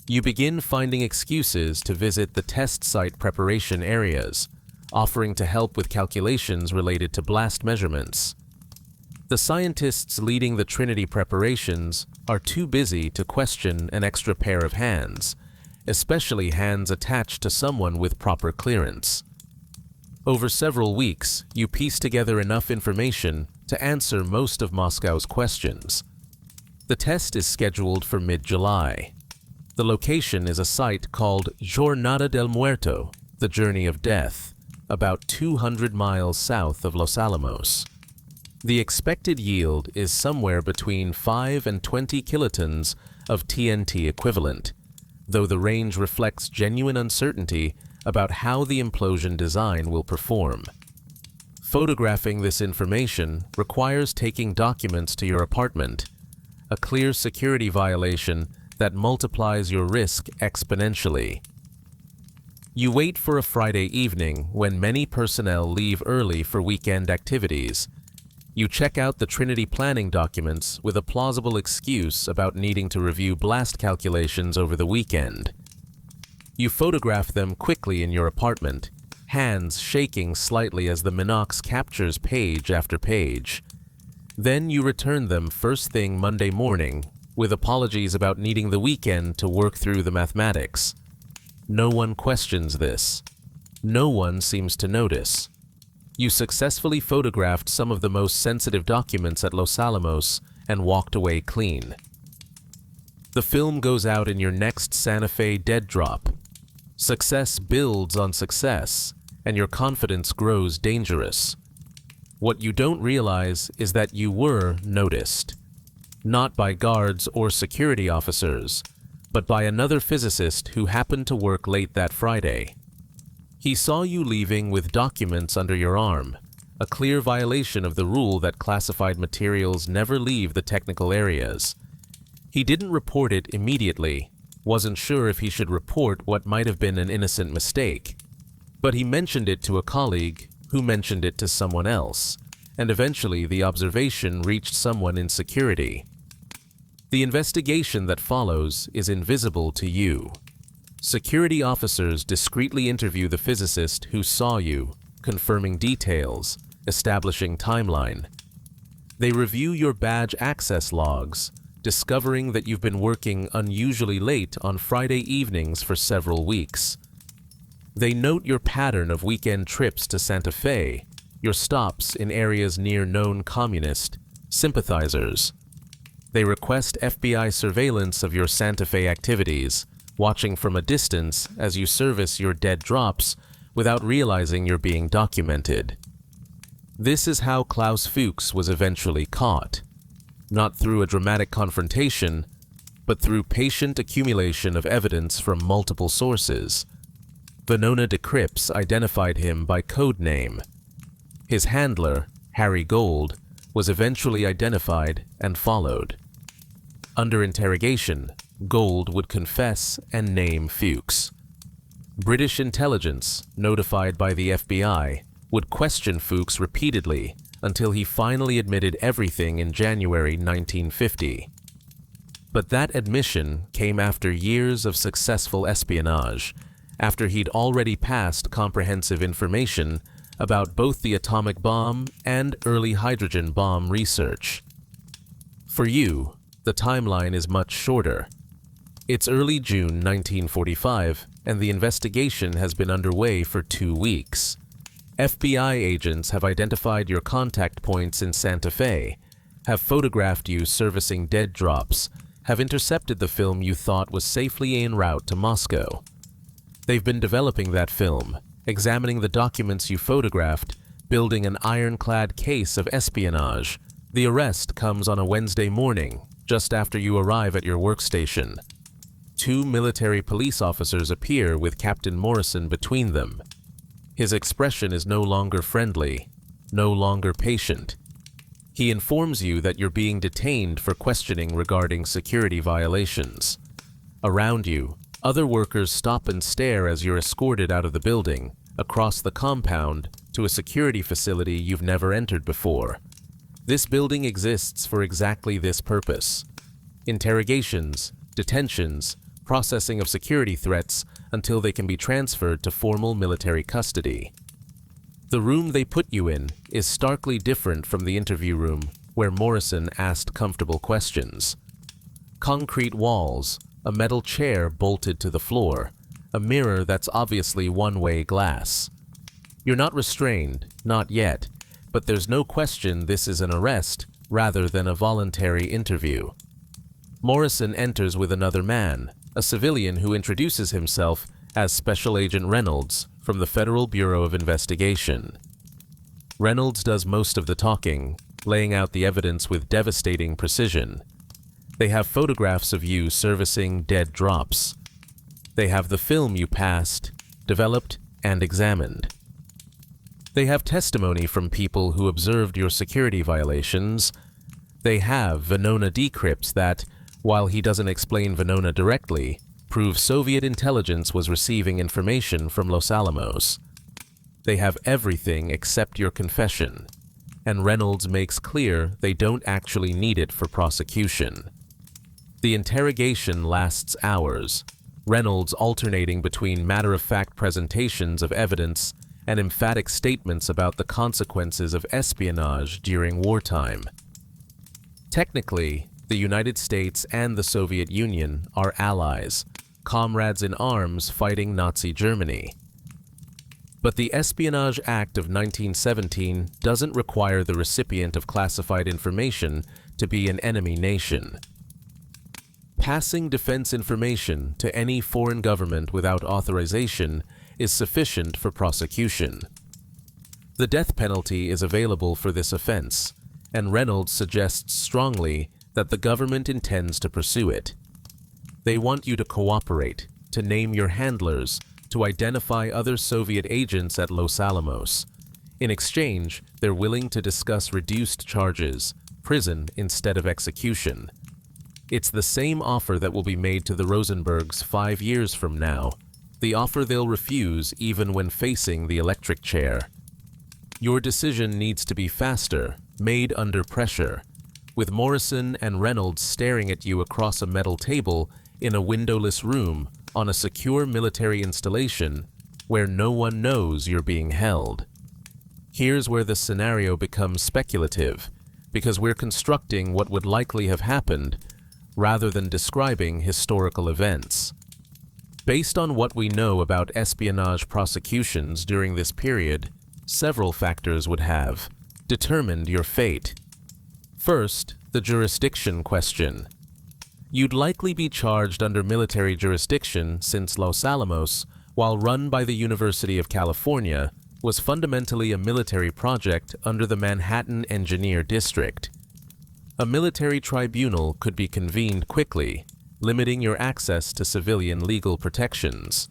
You begin finding excuses to visit the test site preparation areas, offering to help with calculations related to blast measurements. The scientists leading the Trinity preparations are too busy to question an extra pair of hands, especially hands attached to someone with proper clearance. Over several weeks, you piece together enough information to answer most of Moscow's questions. The test is scheduled for mid-July. The location is a site called Jornada del Muerto, the Journey of Death, about 200 miles south of Los Alamos. The expected yield is somewhere between 5 and 20 kilotons of TNT equivalent, though the range reflects genuine uncertainty about how the implosion design will perform. Photographing this information requires taking documents to your apartment, a clear security violation that multiplies your risk exponentially. You wait for a Friday evening when many personnel leave early for weekend activities. You check out the Trinity planning documents with a plausible excuse about needing to review blast calculations over the weekend. You photograph them quickly in your apartment, hands shaking slightly as the Minox captures page after page. Then you return them first thing Monday morning with apologies about needing the weekend to work through the mathematics. No one questions this. No one seems to notice. You successfully photographed some of the most sensitive documents at Los Alamos and walked away clean. The film goes out in your next Santa Fe dead drop. Success builds on success, and your confidence grows dangerous. What you don't realize is that you were noticed. Not by guards or security officers, but by another physicist who happened to work late that Friday. He saw you leaving with documents under your arm, a clear violation of the rule that classified materials never leave the technical areas. He didn't report it immediately, wasn't sure if he should report what might have been an innocent mistake, but he mentioned it to a colleague who mentioned it to someone else, and eventually the observation reached someone in security. The investigation that follows is invisible to you. Security officers discreetly interview the physicist who saw you, confirming details, establishing timeline. They review your badge access logs, discovering that you've been working unusually late on Friday evenings for several weeks. They note your pattern of weekend trips to Santa Fe, your stops in areas near known communist sympathizers. They request FBI surveillance of your Santa Fe activities, watching from a distance as you service your dead drops without realizing you're being documented. This is how Klaus Fuchs was eventually caught, not through a dramatic confrontation, but through patient accumulation of evidence from multiple sources. Venona de Cripps identified him by code name. His handler, Harry Gold, was eventually identified and followed. Under interrogation, Gold would confess and name Fuchs. British intelligence, notified by the FBI, would question Fuchs repeatedly until he finally admitted everything in January 1950. But that admission came after years of successful espionage, after he'd already passed comprehensive information about both the atomic bomb and early hydrogen bomb research. For you, the timeline is much shorter. It's early June 1945, and the investigation has been underway for 2 weeks. FBI agents have identified your contact points in Santa Fe, have photographed you servicing dead drops, have intercepted the film you thought was safely en route to Moscow. They've been developing that film, examining the documents you photographed, building an ironclad case of espionage. The arrest comes on a Wednesday morning, just after you arrive at your workstation. 2 military police officers appear with Captain Morrison between them. His expression is no longer friendly, no longer patient. He informs you that you're being detained for questioning regarding security violations. Around you, other workers stop and stare as you're escorted out of the building, across the compound, to a security facility you've never entered before. This building exists for exactly this purpose: interrogations, detentions, processing of security threats until they can be transferred to formal military custody. The room they put you in is starkly different from the interview room where Morrison asked comfortable questions. Concrete walls, a metal chair bolted to the floor, a mirror that's obviously one-way glass. You're not restrained, not yet, but there's no question this is an arrest rather than a voluntary interview. Morrison enters with another man, a civilian who introduces himself as Special Agent Reynolds from the Federal Bureau of Investigation. Reynolds does most of the talking, laying out the evidence with devastating precision. They have photographs of you servicing dead drops. They have the film you passed, developed, and examined. They have testimony from people who observed your security violations. They have Venona decrypts that, while he doesn't explain Venona directly, prove Soviet intelligence was receiving information from Los Alamos. They have everything except your confession, and Reynolds makes clear they don't actually need it for prosecution. The interrogation lasts hours, Reynolds alternating between matter-of-fact presentations of evidence and emphatic statements about the consequences of espionage during wartime. Technically, the United States and the Soviet Union are allies, comrades in arms fighting Nazi Germany. But the Espionage Act of 1917 doesn't require the recipient of classified information to be an enemy nation. Passing defense information to any foreign government without authorization is sufficient for prosecution. The death penalty is available for this offense, and Reynolds suggests strongly that the government intends to pursue it. They want you to cooperate, to name your handlers, to identify other Soviet agents at Los Alamos. In exchange, they're willing to discuss reduced charges, prison instead of execution. It's the same offer that will be made to the Rosenbergs 5 years from now, the offer they'll refuse even when facing the electric chair. Your decision needs to be faster, made under pressure, with Morrison and Reynolds staring at you across a metal table in a windowless room on a secure military installation where no one knows you're being held. Here's where the scenario becomes speculative, because we're constructing what would likely have happened rather than describing historical events. Based on what we know about espionage prosecutions during this period, several factors would have determined your fate. First, the jurisdiction question. You'd likely be charged under military jurisdiction since Los Alamos, while run by the University of California, was fundamentally a military project under the Manhattan Engineer District. A military tribunal could be convened quickly, limiting your access to civilian legal protections.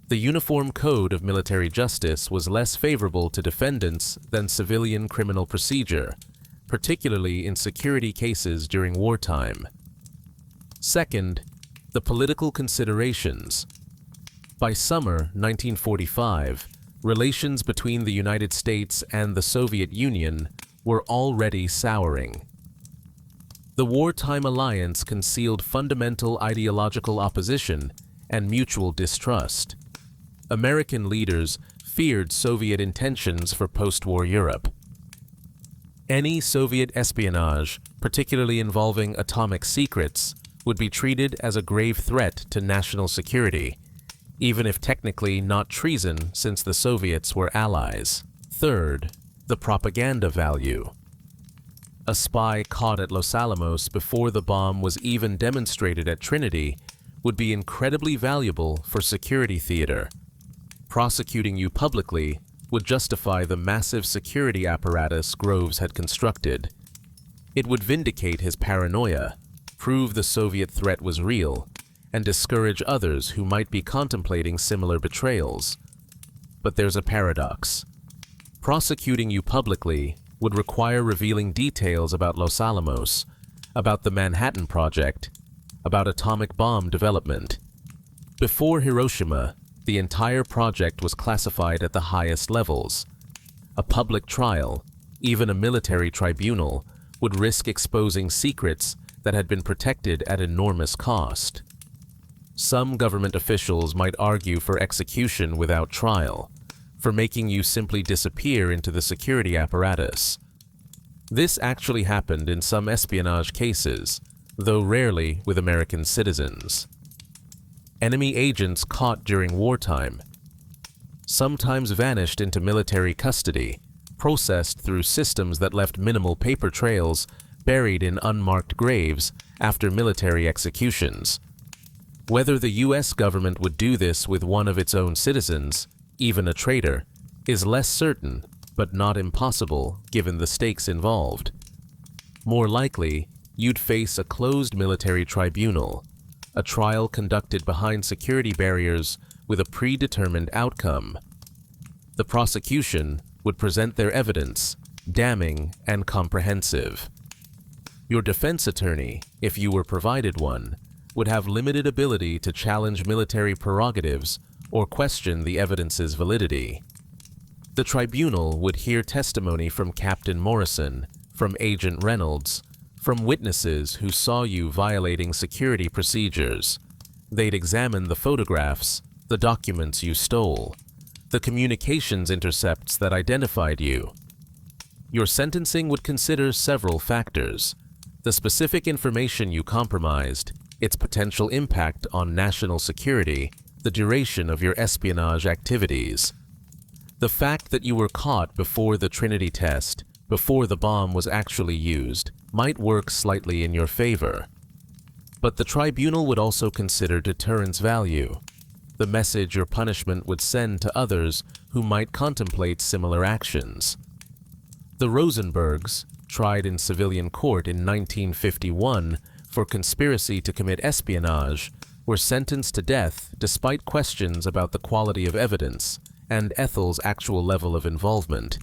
The Uniform Code of Military Justice was less favorable to defendants than civilian criminal procedure, particularly in security cases during wartime. Second, the political considerations. By summer 1945, relations between the United States and the Soviet Union were already souring. The wartime alliance concealed fundamental ideological opposition and mutual distrust. American leaders feared Soviet intentions for post-war Europe. Any Soviet espionage, particularly involving atomic secrets, would be treated as a grave threat to national security, even if technically not treason since the Soviets were allies. Third, the propaganda value. A spy caught at Los Alamos before the bomb was even demonstrated at Trinity would be incredibly valuable for security theater. Prosecuting you publicly would justify the massive security apparatus Groves had constructed. It would vindicate his paranoia, prove the Soviet threat was real, and discourage others who might be contemplating similar betrayals. But there's a paradox. Prosecuting you publicly would require revealing details about Los Alamos, about the Manhattan Project, about atomic bomb development. Before Hiroshima, the entire project was classified at the highest levels. A public trial, even a military tribunal, would risk exposing secrets that had been protected at enormous cost. Some government officials might argue for execution without trial, for making you simply disappear into the security apparatus. This actually happened in some espionage cases, though rarely with American citizens. Enemy agents caught during wartime. sometimes vanished into military custody, processed through systems that left minimal paper trails, buried in unmarked graves after military executions. Whether the U.S. government would do this with one of its own citizens, even a traitor, is less certain, but not impossible given the stakes involved. More likely, you'd face a closed military tribunal, a trial conducted behind security barriers with a predetermined outcome. The prosecution would present their evidence, damning and comprehensive. Your defense attorney, if you were provided one, would have limited ability to challenge military prerogatives or question the evidence's validity. The tribunal would hear testimony from Captain Morrison, from Agent Reynolds, from witnesses who saw you violating security procedures. They'd examine the photographs, the documents you stole, the communications intercepts that identified you. Your sentencing would consider several factors: the specific information you compromised, its potential impact on national security, the duration of your espionage activities. The fact that you were caught before the Trinity test, before the bomb was actually used, might work slightly in your favor. But the tribunal would also consider deterrence value, the message your punishment would send to others who might contemplate similar actions. The Rosenbergs, tried in civilian court in 1951 for conspiracy to commit espionage, were sentenced to death despite questions about the quality of evidence and Ethel's actual level of involvement.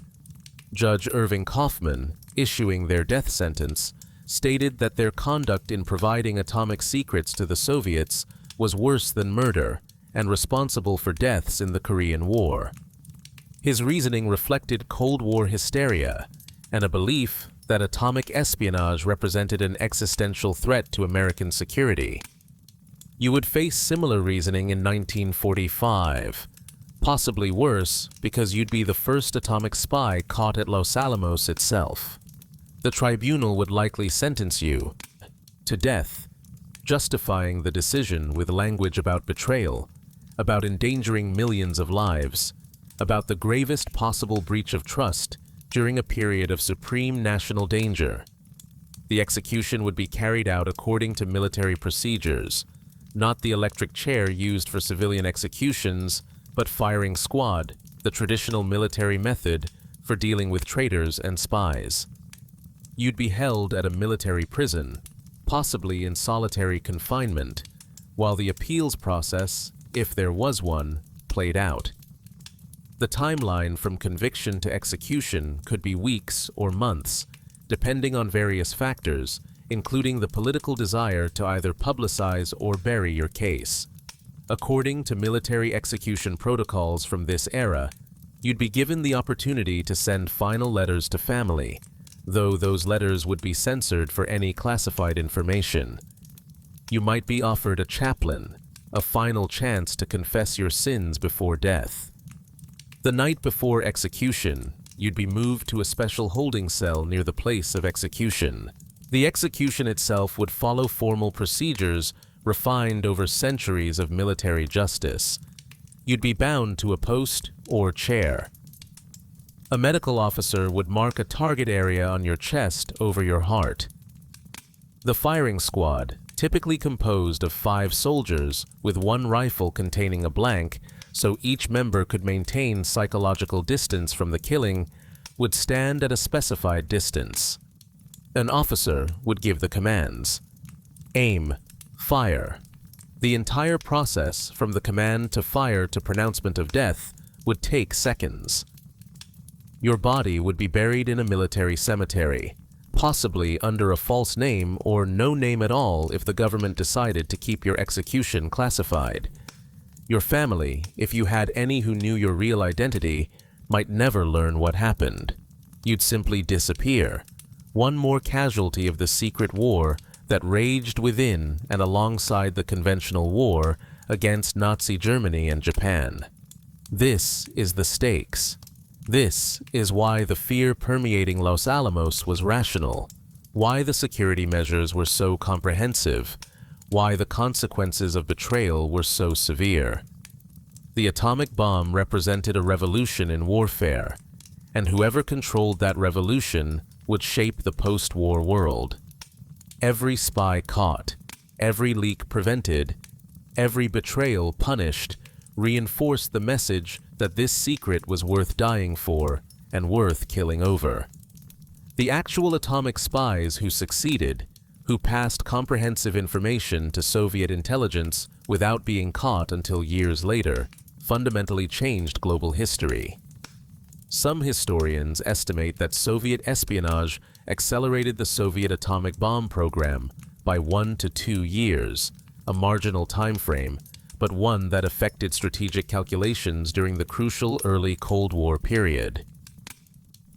Judge Irving Kaufman, issuing their death sentence, stated that their conduct in providing atomic secrets to the Soviets was worse than murder and responsible for deaths in the Korean War. His reasoning reflected Cold War hysteria and a belief that atomic espionage represented an existential threat to American security. You would face similar reasoning in 1945, possibly worse because you'd be the first atomic spy caught at Los Alamos itself. The tribunal would likely sentence you to death, justifying the decision with language about betrayal, about endangering millions of lives, about the gravest possible breach of trust during a period of supreme national danger. The execution would be carried out according to military procedures, not the electric chair used for civilian executions, but firing squad, the traditional military method for dealing with traitors and spies. You'd be held at a military prison, possibly in solitary confinement, while the appeals process, if there was one, played out. The timeline from conviction to execution could be weeks or months, depending on various factors, including the political desire to either publicize or bury your case. According to military execution protocols from this era, you'd be given the opportunity to send final letters to family, though those letters would be censored for any classified information. You might be offered a chaplain, a final chance to confess your sins before death. The night before execution, you'd be moved to a special holding cell near the place of execution. The execution itself would follow formal procedures refined over centuries of military justice. You'd be bound to a post or chair. A medical officer would mark a target area on your chest over your heart. The firing squad, typically composed of 5 soldiers with 1 rifle containing a blank, so each member could maintain psychological distance from the killing, would stand at a specified distance. An officer would give the commands: aim, fire. The entire process, from the command to fire to pronouncement of death, would take seconds. Your body would be buried in a military cemetery, possibly under a false name or no name at all if the government decided to keep your execution classified. Your family, if you had any who knew your real identity, might never learn what happened. You'd simply disappear, one more casualty of the secret war that raged within and alongside the conventional war against Nazi Germany and Japan. This is the stakes. This is why the fear permeating Los Alamos was rational, why the security measures were so comprehensive, why the consequences of betrayal were so severe. The atomic bomb represented a revolution in warfare, and whoever controlled that revolution would shape the post-war world. Every spy caught, every leak prevented, every betrayal punished, reinforced the message that this secret was worth dying for and worth killing over. The actual atomic spies who succeeded, who passed comprehensive information to Soviet intelligence without being caught until years later, fundamentally changed global history. Some historians estimate that Soviet espionage accelerated the Soviet atomic bomb program by 1 to 2 years, a marginal time frame, but one that affected strategic calculations during the crucial early Cold War period.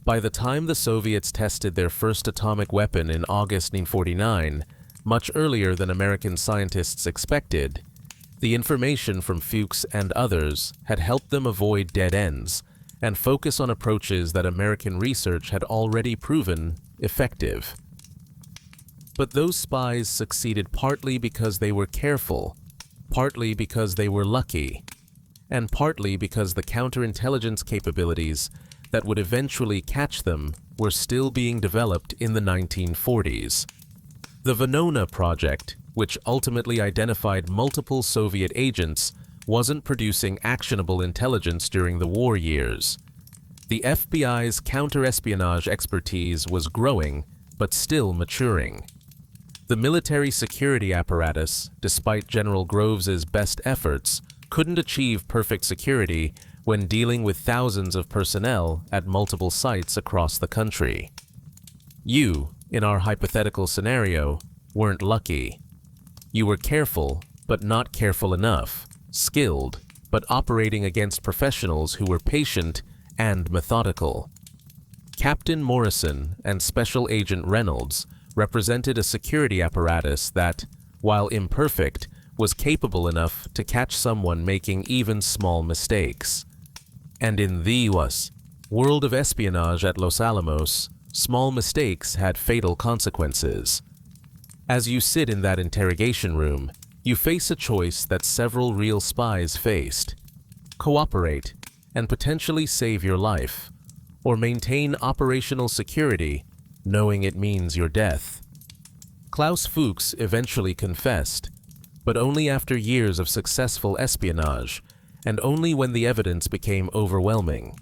By the time the Soviets tested their first atomic weapon in August 1949, much earlier than American scientists expected, the information from Fuchs and others had helped them avoid dead ends and focus on approaches that American research had already proven effective. But those spies succeeded partly because they were careful, partly because they were lucky, and partly because the counterintelligence capabilities that would eventually catch them were still being developed in the 1940s. The Venona project, which ultimately identified multiple Soviet agents, wasn't producing actionable intelligence during the war years. The FBI's counter-espionage expertise was growing, but still maturing. The military security apparatus, despite General Groves's best efforts, couldn't achieve perfect security when dealing with thousands of personnel at multiple sites across the country. You, in our hypothetical scenario, weren't lucky. You were careful, but not careful enough, skilled, but operating against professionals who were patient and methodical. Captain Morrison and Special Agent Reynolds represented a security apparatus that, while imperfect, was capable enough to catch someone making even small mistakes. And in the world of espionage at Los Alamos, small mistakes had fatal consequences. As you sit in that interrogation room, you face a choice that several real spies faced: cooperate and potentially save your life, or maintain operational security, knowing it means your death. Klaus Fuchs eventually confessed, but only after years of successful espionage, and only when the evidence became overwhelming.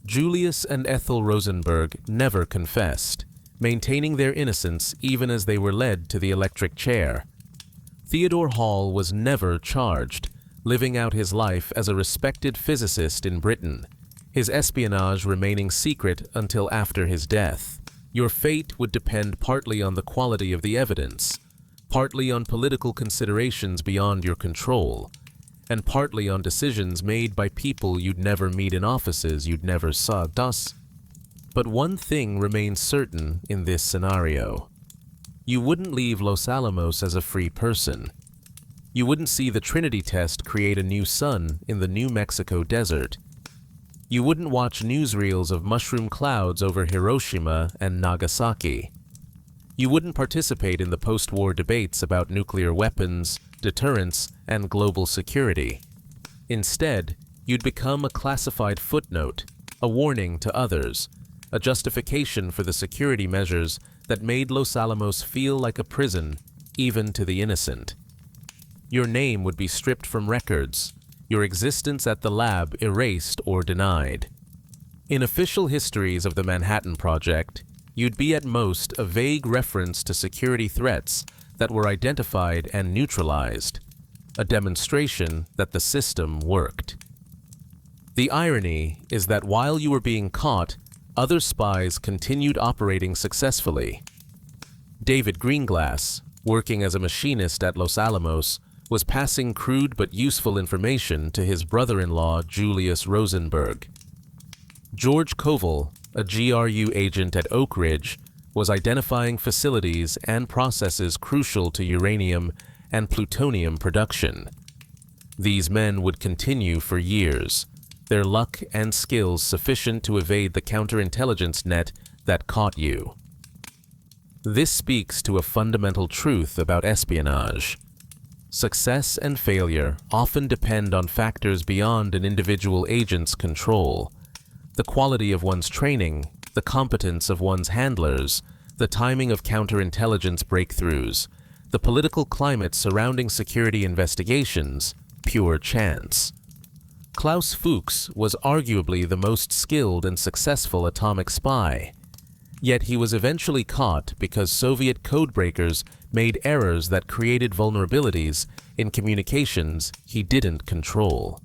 Julius and Ethel Rosenberg never confessed, maintaining their innocence even as they were led to the electric chair. Theodore Hall was never charged, living out his life as a respected physicist in Britain, his espionage remaining secret until after his death. Your fate would depend partly on the quality of the evidence, partly on political considerations beyond your control, and partly on decisions made by people you'd never meet in offices you'd never saw. But one thing remains certain in this scenario. You wouldn't leave Los Alamos as a free person. You wouldn't see the Trinity test create a new sun in the New Mexico desert. You wouldn't watch newsreels of mushroom clouds over Hiroshima and Nagasaki. You wouldn't participate in the post-war debates about nuclear weapons, deterrence, and global security. Instead, you'd become a classified footnote, a warning to others, a justification for the security measures that made Los Alamos feel like a prison, even to the innocent. Your name would be stripped from records, your existence at the lab erased or denied. In official histories of the Manhattan Project, you'd be at most a vague reference to security threats that were identified and neutralized, a demonstration that the system worked. The irony is that while you were being caught, other spies continued operating successfully. David Greenglass, working as a machinist at Los Alamos, was passing crude but useful information to his brother-in-law Julius Rosenberg. George Koval, a GRU agent at Oak Ridge, was identifying facilities and processes crucial to uranium and plutonium production. These men would continue for years, their luck and skills sufficient to evade the counterintelligence net that caught you. This speaks to a fundamental truth about espionage. Success and failure often depend on factors beyond an individual agent's control. The quality of one's training, the competence of one's handlers, the timing of counterintelligence breakthroughs, the political climate surrounding security investigations, pure chance. Klaus Fuchs was arguably the most skilled and successful atomic spy. Yet he was eventually caught because Soviet codebreakers made errors that created vulnerabilities in communications he didn't control.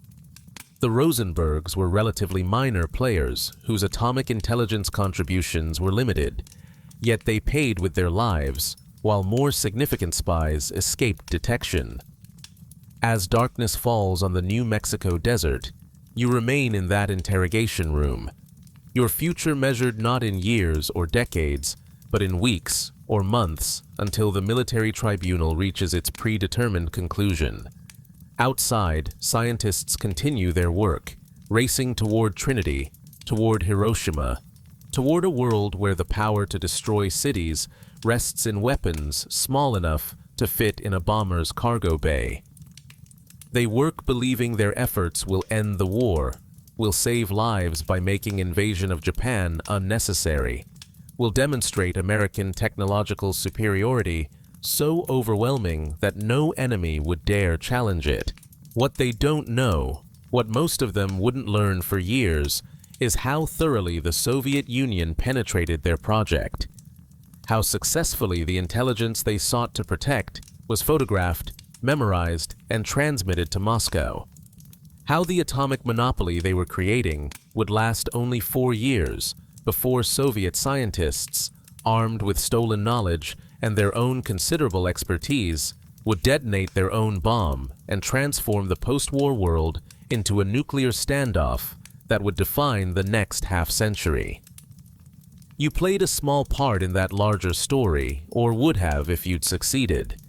The Rosenbergs were relatively minor players whose atomic intelligence contributions were limited, yet they paid with their lives, while more significant spies escaped detection. As darkness falls on the New Mexico desert, you remain in that interrogation room, your future measured not in years or decades, but in weeks or months until the military tribunal reaches its predetermined conclusion. Outside, scientists continue their work, racing toward Trinity, toward Hiroshima, toward a world where the power to destroy cities rests in weapons small enough to fit in a bomber's cargo bay. They work believing their efforts will end the war, will save lives by making invasion of Japan unnecessary, will demonstrate American technological superiority so overwhelming that no enemy would dare challenge it. What they don't know, what most of them wouldn't learn for years, is how thoroughly the Soviet Union penetrated their project, how successfully the intelligence they sought to protect was photographed, memorized, and transmitted to Moscow, how the atomic monopoly they were creating would last only 4 years before Soviet scientists, armed with stolen knowledge and their own considerable expertise, would detonate their own bomb and transform the post-war world into a nuclear standoff that would define the next half-century. You played a small part in that larger story, or would have if you'd succeeded.